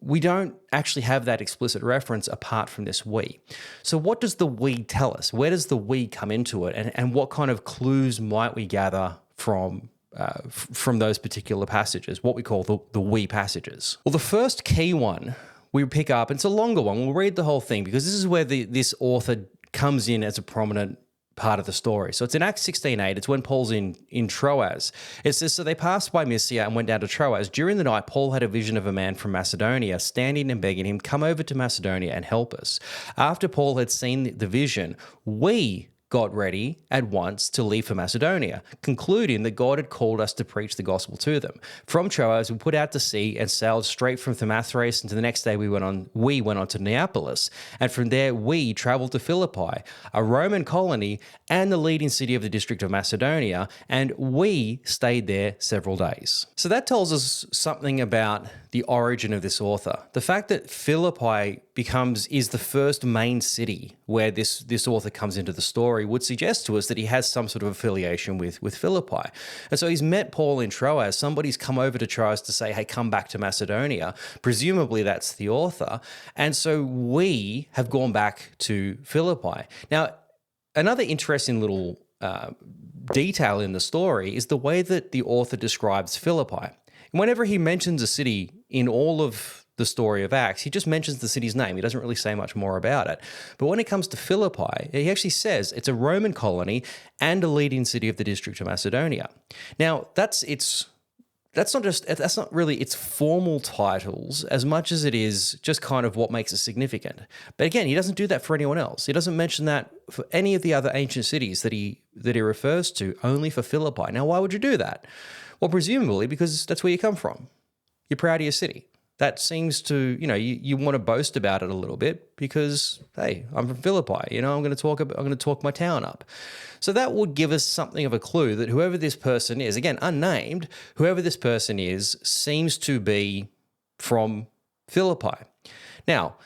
we don't actually have that explicit reference apart from this we. So what does the we tell us? Where does the we come into it? And what kind of clues might we gather from those particular passages, what we call the we passages? Well, the first key one we pick up, and it's a longer one, we'll read the whole thing because this is where this author comes in as a prominent part of the story. So it's in Acts 16:8. It's when Paul's in Troas. It says, so they passed by Mysia and went down to Troas. During the night, Paul had a vision of a man from Macedonia standing and begging him, come over to Macedonia and help us. After Paul had seen the vision, we got ready at once to leave for Macedonia, concluding that God had called us to preach the gospel to them. From Troas, we put out to sea and sailed straight from Samothrace, and the next day we went on to Neapolis, and from there we traveled to Philippi, a Roman colony and the leading city of the district of Macedonia, and we stayed there several days. So that tells us something about the origin of this author. The fact that Philippi is the first main city where this author comes into the story would suggest to us that he has some sort of affiliation with Philippi. And so he's met Paul in Troas. Somebody's come over to Troas to say, hey, come back to Macedonia. Presumably that's the author. And so we have gone back to Philippi. Now, another interesting little detail in the story is the way that the author describes Philippi. Whenever he mentions a city in all of the story of Acts, he just mentions the city's name. He doesn't really say much more about it. But when it comes to Philippi, he actually says it's a Roman colony and a leading city of the district of Macedonia. Now, that's not really its formal titles as much as it is just kind of what makes it significant. But again, he doesn't do that for anyone else. He doesn't mention that for any of the other ancient cities that he refers to, only for Philippi. Now, why would you do that? Well, presumably because that's where you come from. You're proud of your city. That seems to, you want to boast about it a little bit because, hey, I'm from Philippi. I'm going to talk my town up. So that would give us something of a clue that whoever this person is, again, unnamed, whoever this person is, seems to be from Philippi. Now,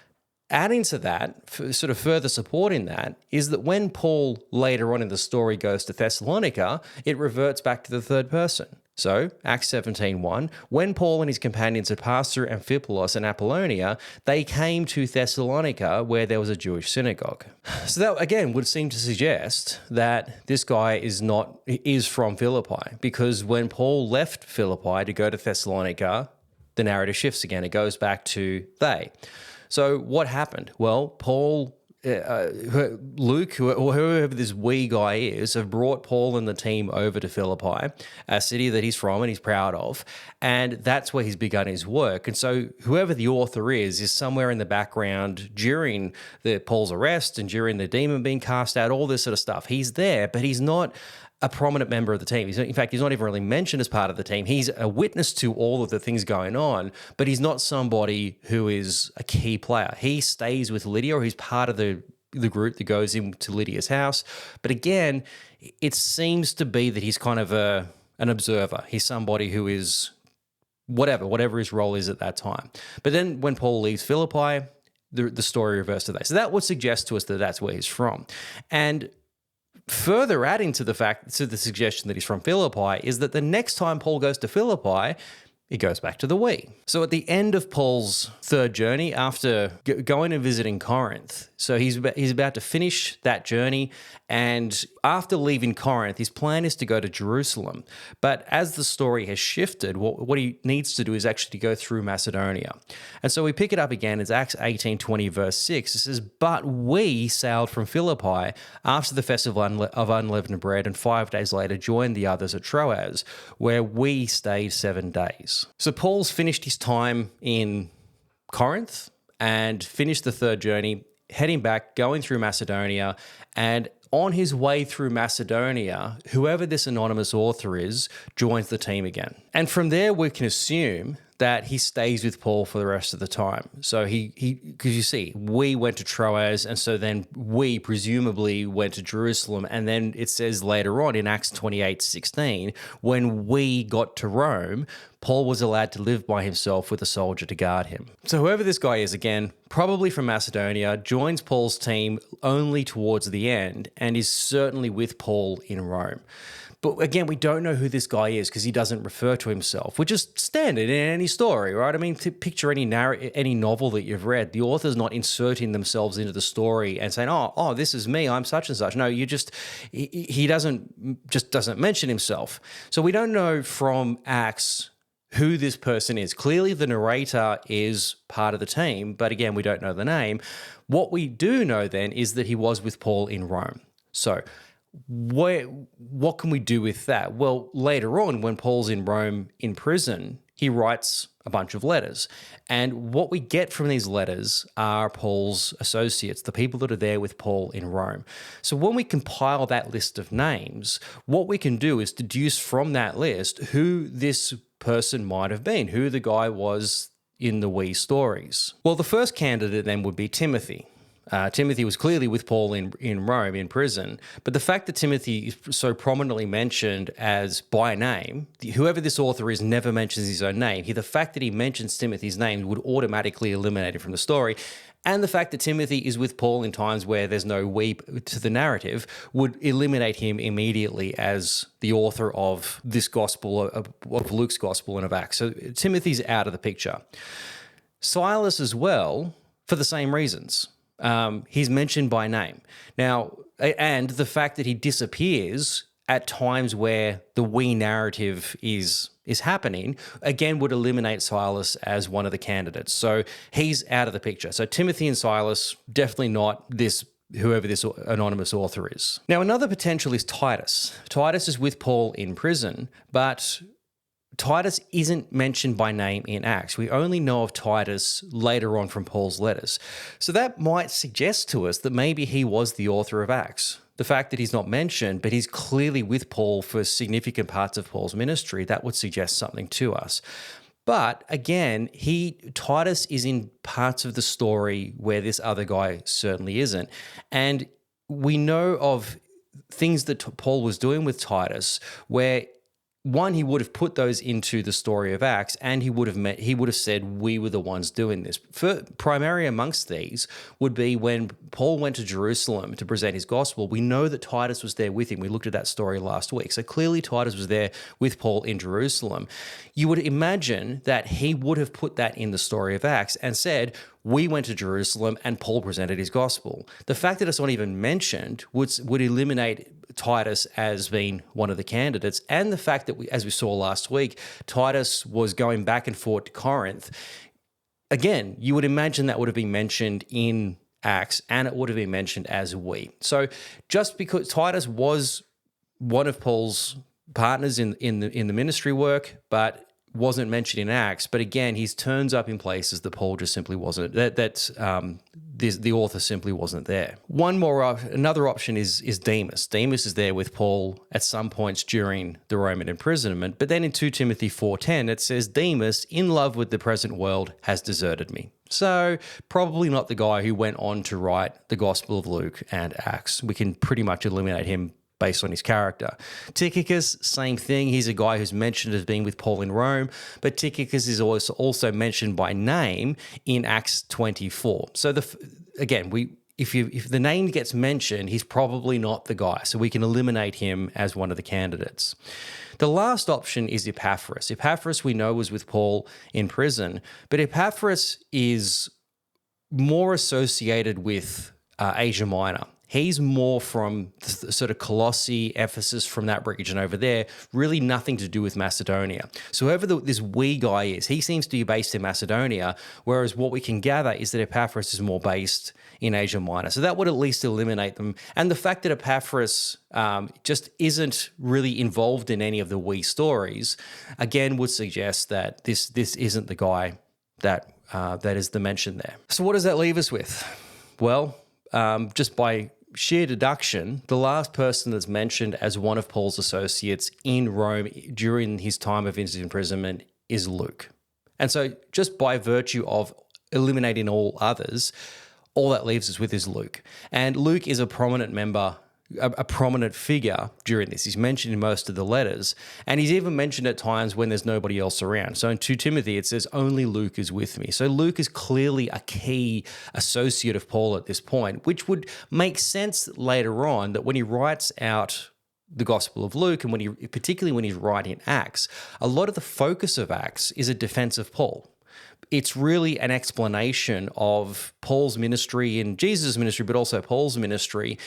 adding to that, sort of further supporting that, is that when Paul later on in the story goes to Thessalonica, it reverts back to the third person. So, Acts 17:1, when Paul and his companions had passed through Amphipolis and Apollonia, they came to Thessalonica where there was a Jewish synagogue. So that, again, would seem to suggest that this guy is from Philippi, because when Paul left Philippi to go to Thessalonica, the narrative shifts again. It goes back to they. So what happened? Well, Paul... Luke, or whoever this we guy is, have brought Paul and the team over to Philippi, a city that he's from and he's proud of, and that's where he's begun his work. And so whoever the author is somewhere in the background during Paul's arrest and during the demon being cast out, all this sort of stuff. He's there, but he's not a prominent member of the team. In fact, he's not even really mentioned as part of the team. He's a witness to all of the things going on, but he's not somebody who is a key player. He stays with Lydia, or he's part of the group that goes into Lydia's house. But again, it seems to be that he's kind of an observer. He's somebody who is whatever his role is at that time. But then when Paul leaves Philippi, the story reverts to that. So that would suggest to us that that's where he's from. And further adding to the suggestion that he's from Philippi is that the next time Paul goes to Philippi, it goes back to the we. So at the end of Paul's third journey, after going and visiting Corinth, so he's about to finish that journey, and after leaving Corinth, his plan is to go to Jerusalem. But as the story has shifted, what he needs to do is actually go through Macedonia. And so we pick it up again. It's Acts 18:20, verse 6. It says, but we sailed from Philippi after the festival of unleavened bread, and 5 days later joined the others at Troas, where we stayed 7 days. stories. So Paul's finished his time in Corinth and finished the third journey, heading back, going through Macedonia, and on his way through Macedonia, whoever this anonymous author is joins the team again. And from there, we can assume that he stays with Paul for the rest of the time. So because you see, we went to Troas, and so then we presumably went to Jerusalem. And then it says later on in Acts 28:16, when we got to Rome, Paul was allowed to live by himself with a soldier to guard him. So whoever this guy is, again, probably from Macedonia, joins Paul's team only towards the end and is certainly with Paul in Rome. But again, we don't know who this guy is because he doesn't refer to himself, which is standard in any story, right? I mean, to picture any novel that you've read, the author's not inserting themselves into the story and saying, oh, this is me, I'm such and such. No, he doesn't mention himself. So we don't know from Acts who this person is. Clearly, the narrator is part of the team, but again, we don't know the name. What we do know then is that he was with Paul in Rome. So what can we do with that? Well, later on, when Paul's in Rome in prison, he writes a bunch of letters. And what we get from these letters are Paul's associates, the people that are there with Paul in Rome. So when we compile that list of names, what we can do is deduce from that list who this person might have been, who the guy was in the we stories. Well, the first candidate then would be Timothy. Timothy was clearly with Paul in Rome in prison, but the fact that Timothy is so prominently mentioned as by name, whoever this author is never mentions his own name. The fact that he mentions Timothy's name would automatically eliminate him from the story. And the fact that Timothy is with Paul in times where there's no we to the narrative would eliminate him immediately as the author of this gospel, of Luke's gospel and of Acts. So Timothy's out of the picture. Silas as well, for the same reasons. He's mentioned by name. Now, and the fact that he disappears at times where the we narrative is happening, again, would eliminate Silas as one of the candidates. So he's out of the picture. So Timothy and Silas, definitely not whoever this anonymous author is. Now, another potential is Titus. Titus is with Paul in prison, but Titus isn't mentioned by name in Acts. We only know of Titus later on from Paul's letters. So that might suggest to us that maybe he was the author of Acts. The fact that he's not mentioned, but he's clearly with Paul for significant parts of Paul's ministry, that would suggest something to us. But again, Titus is in parts of the story where this other guy certainly isn't. And we know of things that Paul was doing with Titus where one, he would have put those into the story of Acts, and he would have said, we were the ones doing this. Primary amongst these would be when Paul went to Jerusalem to present his gospel. We know that Titus was there with him. We looked at that story last week. So clearly Titus was there with Paul in Jerusalem. You would imagine that he would have put that in the story of Acts and said, we went to Jerusalem and Paul presented his gospel. The fact that it's not even mentioned would eliminate Titus as being one of the candidates, and the fact that, as we saw last week, Titus was going back and forth to Corinth. Again, you would imagine that would have been mentioned in Acts, and it would have been mentioned as we. So just because Titus was one of Paul's partners in the ministry work, but wasn't mentioned in Acts, but again, he turns up in places that Paul just simply wasn't, the author simply wasn't there. Another option is Demas. Demas is there with Paul at some points during the Roman imprisonment, but then in 2 Timothy 4:10, it says, Demas, in love with the present world, has deserted me. So probably not the guy who went on to write the Gospel of Luke and Acts. We can pretty much eliminate him based on his character. Tychicus, same thing. He's a guy who's mentioned as being with Paul in Rome, but Tychicus is also mentioned by name in Acts 24. So if the name gets mentioned, he's probably not the guy. So we can eliminate him as one of the candidates. The last option is Epaphras. Epaphras we know was with Paul in prison, but Epaphras is more associated with Asia Minor. He's more from the sort of Colossae, Ephesus, from that region over there, really nothing to do with Macedonia. So whoever this we guy is, he seems to be based in Macedonia, whereas what we can gather is that Epaphras is more based in Asia Minor. So that would at least eliminate them. And the fact that Epaphras just isn't really involved in any of the we stories, again, would suggest that this isn't the guy that is the mention there. So what does that leave us with? Well, just by sheer deduction, the last person that's mentioned as one of Paul's associates in Rome during his time of his imprisonment is Luke. And so just by virtue of eliminating all others, all that leaves us with is Luke. And Luke is a prominent member, a prominent figure during this. He's mentioned in most of the letters, and he's even mentioned at times when there's nobody else around. So in 2 Timothy, it says, only Luke is with me. So Luke is clearly a key associate of Paul at this point, which would make sense later on that when he writes out the Gospel of Luke, and particularly when he's writing Acts, a lot of the focus of Acts is a defense of Paul. It's really an explanation of Paul's ministry and Jesus' ministry, but also Paul's ministry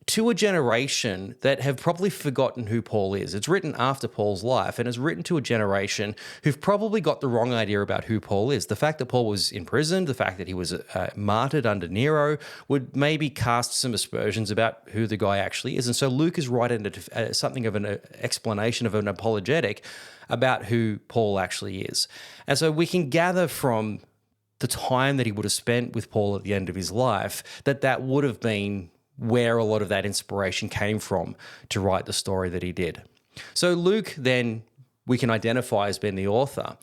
to a generation that have probably forgotten who Paul is. It's written after Paul's life, and it's written to a generation who've probably got the wrong idea about who Paul is. The fact that Paul was imprisoned, the fact that he was martyred under Nero would maybe cast some aspersions about who the guy actually is. And so Luke is writing something of an explanation, of an apologetic about who Paul actually is. And so we can gather from the time that he would have spent with Paul at the end of his life that would have been where a lot of that inspiration came from to write the story that he did. So Luke, then, we can identify as being the author.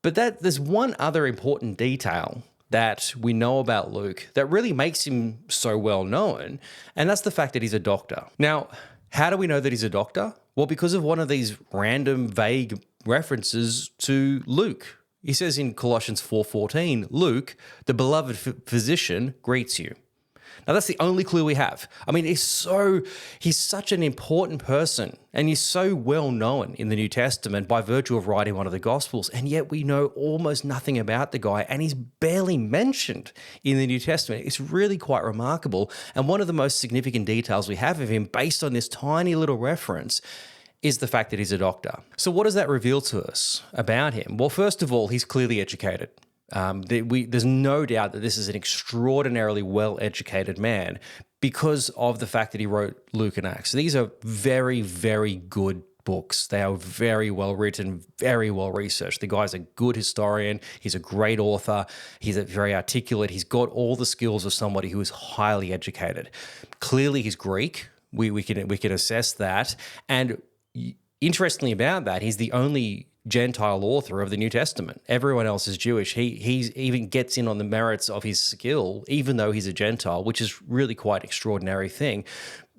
But there's one other important detail that we know about Luke that really makes him so well known, and that's the fact that he's a doctor. Now, how do we know that he's a doctor? Well, because of one of these random, vague references to Luke. He says in Colossians 4:14, Luke, the beloved physician, greets you. Now, that's the only clue we have. I mean, he's such an important person, and he's so well known in the New Testament by virtue of writing one of the Gospels, and yet we know almost nothing about the guy, and he's barely mentioned in the New Testament. It's really quite remarkable, and one of the most significant details we have of him, based on this tiny little reference, is the fact that he's a doctor. So what does that reveal to us about him? Well, first of all, he's clearly educated. There's no doubt that this is an extraordinarily well-educated man because of the fact that he wrote Luke and Acts. So these are very, very good books. They are very well written, very well researched. The guy's a good historian. He's a great author. He's very articulate. He's got all the skills of somebody who is highly educated. Clearly, he's Greek. We can assess that. And interestingly about that, he's the only Gentile author of the New Testament. Everyone else is Jewish. He even gets in on the merits of his skill, even though he's a Gentile, which is really quite an extraordinary thing.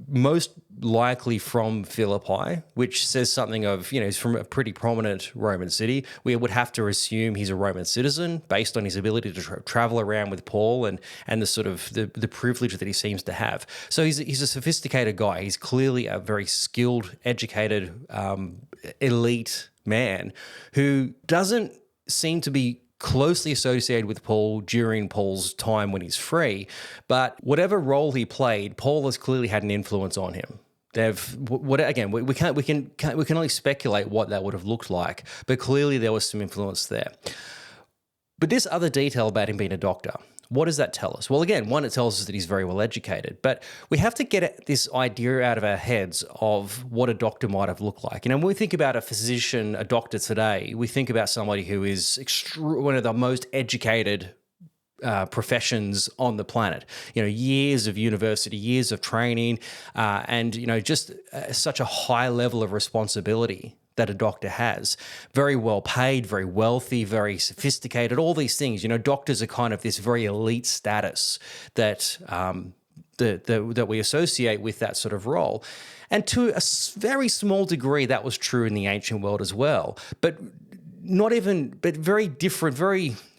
Most likely from Philippi, which says something of, he's from a pretty prominent Roman city. We would have to assume he's a Roman citizen based on his ability to travel around with Paul and the sort of the privilege that he seems to have. So he's a sophisticated guy. He's clearly a very skilled, educated, elite man who doesn't seem to be closely associated with Paul during Paul's time when he's free, but whatever role he played, Paul has clearly had an influence on him. We can only speculate what that would have looked like, but clearly there was some influence there. But this other detail about him being a doctor, what does that tell us? Well, again, one, it tells us that he's very well educated, but we have to get this idea out of our heads of what a doctor might have looked like. When we think about a physician, a doctor today, we think about somebody who is one of the most educated professions on the planet. Years of university, years of training, and just such a high level of responsibility that a doctor has. Very well paid, very wealthy, very sophisticated, all these things. Doctors are kind of this very elite status that that we associate with that sort of role. And to a very small degree, that was true in the ancient world as well. But very different,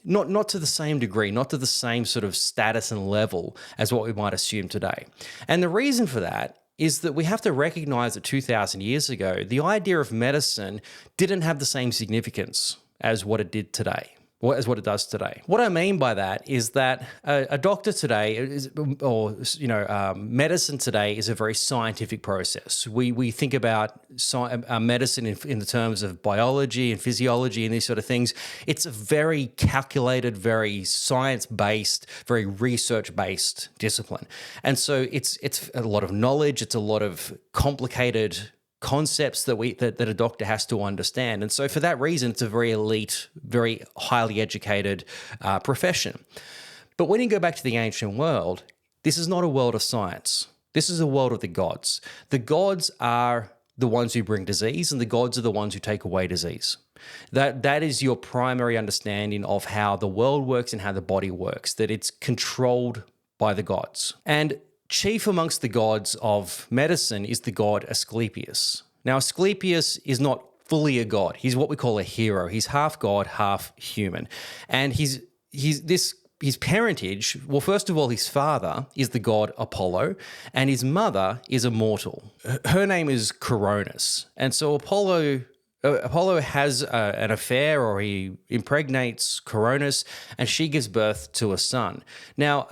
not to the same degree, not to the same sort of status and level as what we might assume today. And the reason for that is that we have to recognize that 2,000 years ago, the idea of medicine didn't have the same significance as what it did today. as what it does today. What I mean by that is that a doctor today, medicine today is a very scientific process. We think about medicine in the terms of biology and physiology and these sort of things. It's a very calculated, very science-based, very research-based discipline. And so it's a lot of knowledge, it's a lot of complicated concepts that a doctor has to understand. And so for that reason, it's a very elite, very highly educated profession. But when you go back to the ancient world, this is not a world of science. This is a world of the gods. The gods are the ones who bring disease, and the gods are the ones who take away disease. That is your primary understanding of how the world works and how the body works, that it's controlled by the gods. And chief amongst the gods of medicine is the god Asclepius. Now, Asclepius is not fully a god. He's what we call a hero. He's half god, half human. And his parentage, well, first of all, his father is the god Apollo, and his mother is a mortal. Her name is Coronis. And so Apollo has an affair, or he impregnates Coronis, and she gives birth to a son. Now,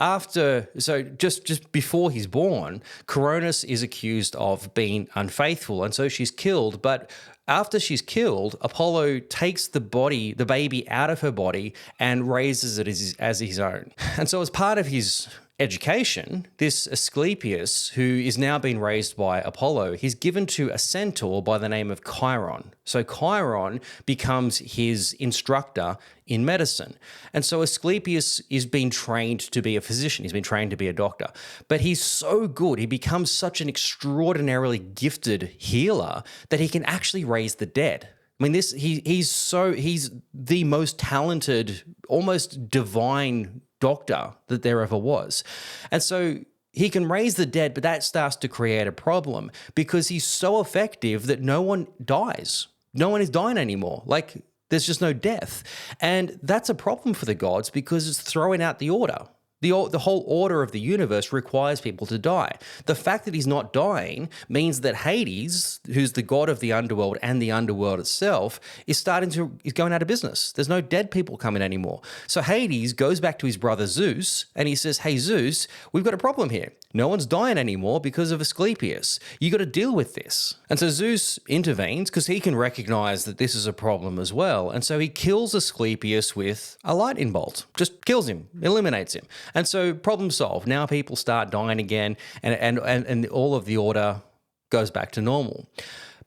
just before he's born, Coronis is accused of being unfaithful, and so she's killed. But after she's killed, Apollo takes the baby out of her body and raises it as his own. And so as part of his education, this Asclepius, who is now being raised by Apollo, he's given to a centaur by the name of Chiron. So Chiron becomes his instructor in medicine. And so Asclepius is being trained to be a physician. He's been trained to be a doctor. But he's so good, he becomes such an extraordinarily gifted healer that he can actually raise the dead. I mean, he's the most talented, almost divine doctor that there ever was. And so he can raise the dead, but that starts to create a problem because he's so effective that no one dies. No one is dying anymore. Like, there's just no death. And that's a problem for the gods because it's throwing out the order. The whole order of the universe requires people to die. The fact that he's not dying means that Hades, who's the god of the underworld and the underworld itself, is going out of business. There's no dead people coming anymore. So Hades goes back to his brother Zeus and he says, "Hey Zeus, we've got a problem here. No one's dying anymore because of Asclepius. You got to deal with this." And so Zeus intervenes because he can recognize that this is a problem as well. And so he kills Asclepius with a lightning bolt. Just kills him, eliminates him. And so problem solved. Now people start dying again and all of the order goes back to normal.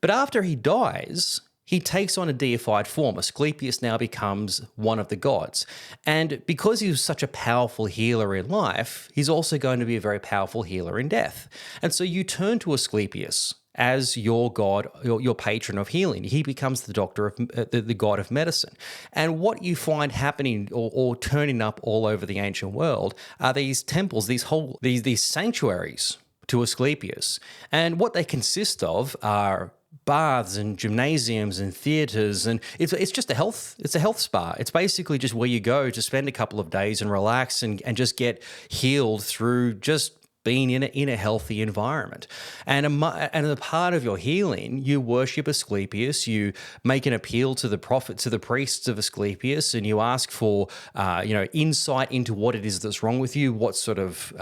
But after he dies, he takes on a deified form. Asclepius now becomes one of the gods. And because he was such a powerful healer in life, he's also going to be a very powerful healer in death. And so you turn to Asclepius as your god, your patron of healing. He becomes the doctor of the god of medicine. And what you find happening or turning up all over the ancient world are these temples, these sanctuaries to Asclepius. And what they consist of are baths and gymnasiums and theaters, and it's just a health spa. It's basically just where you go to spend a couple of days and relax and just get healed through just being in a healthy environment. And a part of your healing, you worship Asclepius, you make an appeal to the priests of Asclepius, and you ask for insight into what it is that's wrong with you, what sort of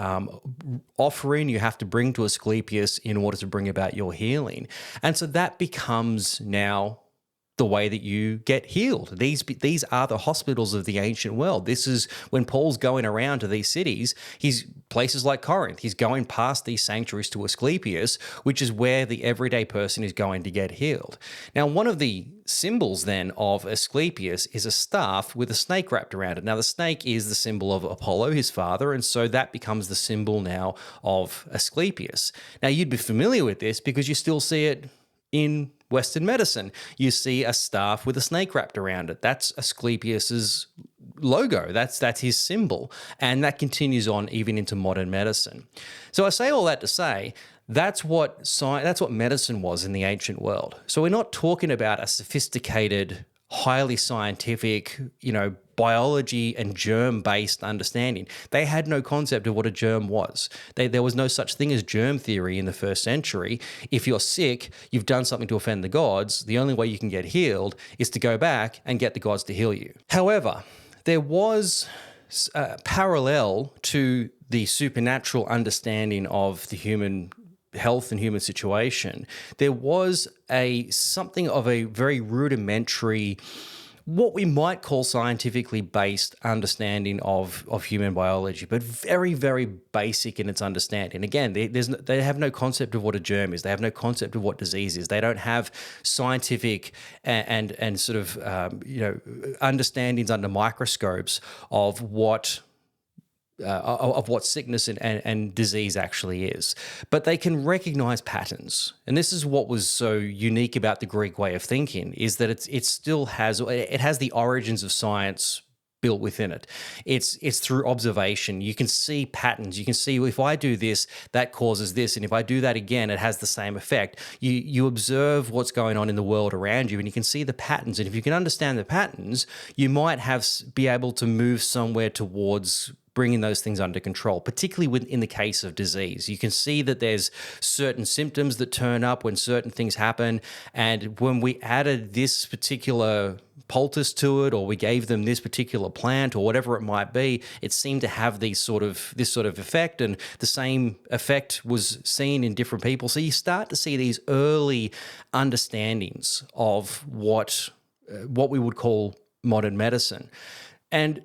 offering you have to bring to Asclepius in order to bring about your healing. And so that becomes now the way that you get healed. These are the hospitals of the ancient world. This is when Paul's going around to these cities, he's places like Corinth, he's going past these sanctuaries to Asclepius, which is where the everyday person is going to get healed. Now, one of the symbols then of Asclepius is a staff with a snake wrapped around it. Now, the snake is the symbol of Apollo, his father, and so that becomes the symbol now of Asclepius. Now, you'd be familiar with this because you still see it in Western medicine. You see a staff with a snake wrapped around it. That's Asclepius's logo. That's his symbol. And that continues on even into modern medicine. So I say all that to say, that's what medicine was in the ancient world. So we're not talking about a sophisticated, highly scientific, biology and germ-based understanding. They had no concept of what a germ was. There was no such thing as germ theory in the first century. If you're sick, you've done something to offend the gods, the only way you can get healed is to go back and get the gods to heal you. However, there was parallel to the supernatural understanding of the human health and human situation. There was something of a very rudimentary, what we might call scientifically based understanding of human biology, but very, very basic in its understanding. Again, they have no concept of what a germ is. They have no concept of what disease is. They don't have scientific and sort of understandings under microscopes of what sickness and disease actually is. But they can recognize patterns. And this is what was so unique about the Greek way of thinking, is that it still has the origins of science built within it. It's through observation. You can see patterns. You can see, if I do this, that causes this, and if I do that again, it has the same effect. You observe what's going on in the world around you, and you can see the patterns. And if you can understand the patterns, you might be able to move somewhere towards bringing those things under control, particularly in the case of disease. You can see that there's certain symptoms that turn up when certain things happen, and when we added this particular poultice to it, or we gave them this particular plant, or whatever it might be, it seemed to have this sort of effect, and the same effect was seen in different people. So you start to see these early understandings of what we would call modern medicine, and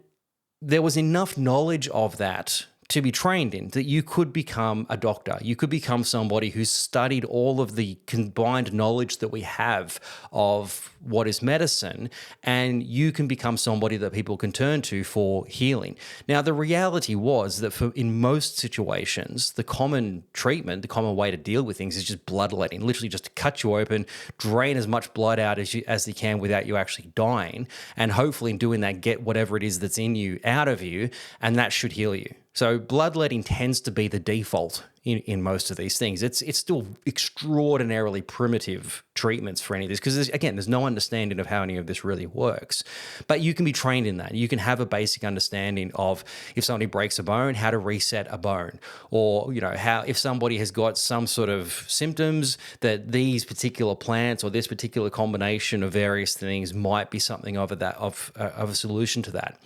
there was enough knowledge of that to be trained in, that you could become a doctor. You could become somebody who's studied all of the combined knowledge that we have of what is medicine, and you can become somebody that people can turn to for healing. Now, the reality was that in most situations, the common treatment, the common way to deal with things is just bloodletting, literally just to cut you open, drain as much blood out as they can without you actually dying, and hopefully in doing that, get whatever it is that's in you out of you, and that should heal you. So bloodletting tends to be the default in most of these things. It's still extraordinarily primitive treatments for any of this, because there's no understanding of how any of this really works. But you can be trained in that. You can have a basic understanding of, if somebody breaks a bone, how to reset a bone, or how, if somebody has got some sort of symptoms, that these particular plants or this particular combination of various things might be something of a solution to that.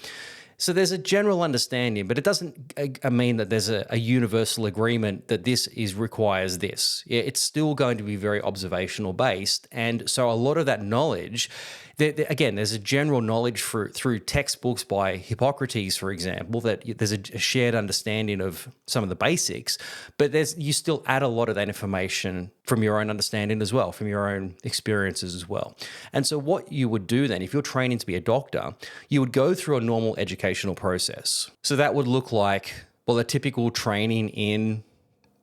So there's a general understanding, but it doesn't mean that there's a universal agreement that this requires this. It's still going to be very observational based. And so a lot of that knowledge, again, there's a general knowledge through textbooks by Hippocrates, for example, that there's a shared understanding of some of the basics, but you still add a lot of that information from your own understanding as well, from your own experiences as well. And so what you would do then, if you're training to be a doctor, you would go through a normal educational process. So that would look like, a typical training in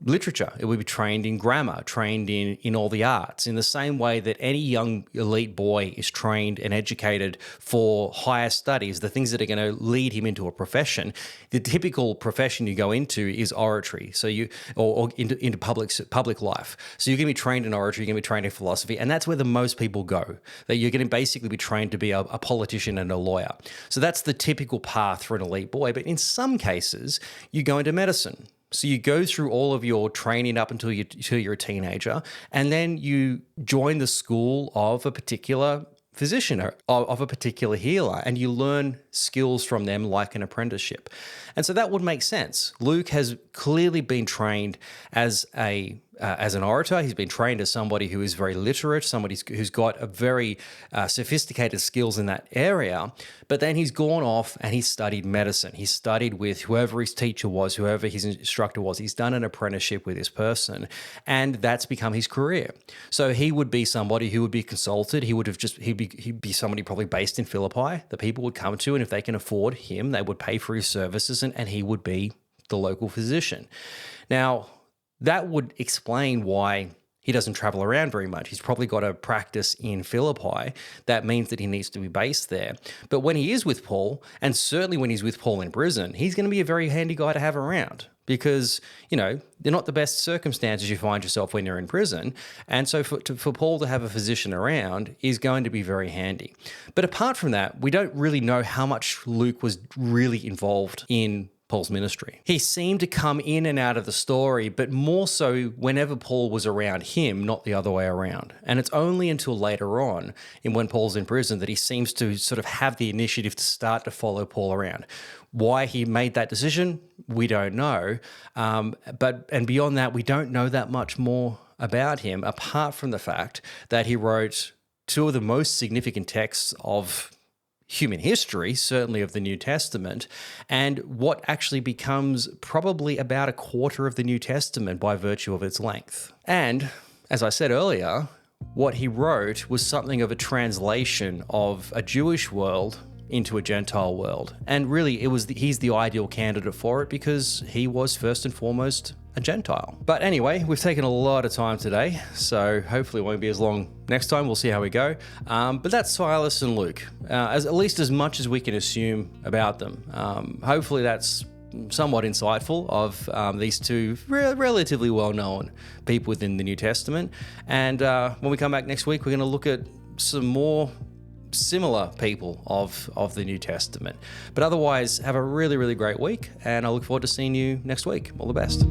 literature. It would be trained in grammar, trained in all the arts, in the same way that any young elite boy is trained and educated for higher studies, the things that are going to lead him into a profession. The typical profession you go into is oratory, so or into public life. So you're going to be trained in oratory, you're going to be trained in philosophy, and that's where the most people go. That you're going to basically be trained to be a politician and a lawyer. So that's the typical path for an elite boy. But in some cases, you go into medicine. So you go through all of your training up until you're a teenager, and then you join the school of a particular physician or of a particular healer, and you learn skills from them like an apprenticeship. And so that would make sense. Luke has clearly been trained as an orator. He's been trained as somebody who is very literate, somebody who's got a very sophisticated skills in that area. But then he's gone off and he's studied medicine. He's studied with whoever his teacher was, whoever his instructor was. He's done an apprenticeship with this person, and that's become his career. So he would be somebody who would be consulted. He'd be somebody probably based in Philippi that people would come to, and if they can afford him, they would pay for his services, and he would be the local physician. Now, that would explain why he doesn't travel around very much. He's probably got a practice in Philippi. That means that he needs to be based there. But when he is with Paul, and certainly when he's with Paul in prison, he's going to be a very handy guy to have around, because, they're not the best circumstances you find yourself when you're in prison. And so for Paul to have a physician around is going to be very handy. But apart from that, we don't really know how much Luke was really involved in Paul's ministry. He seemed to come in and out of the story, but more so whenever Paul was around him, not the other way around. And it's only until later on, when Paul's in prison, that he seems to sort of have the initiative to start to follow Paul around. Why he made that decision, we don't know. And beyond that, we don't know that much more about him, apart from the fact that he wrote two of the most significant texts of human history, certainly of the New Testament, and what actually becomes probably about a quarter of the New Testament by virtue of its length. And, as I said earlier, what he wrote was something of a translation of a Jewish world into a Gentile world. And really, he's the ideal candidate for it because he was first and foremost a Gentile. But anyway, we've taken a lot of time today, so hopefully it won't be as long next time. We'll see how we go. But that's Silas and Luke, at least as much as we can assume about them. Hopefully that's somewhat insightful of these two relatively well-known people within the New Testament. And when we come back next week, we're going to look at some more similar people of the New Testament. But otherwise, have a really, really great week, and I look forward to seeing you next week. All the best.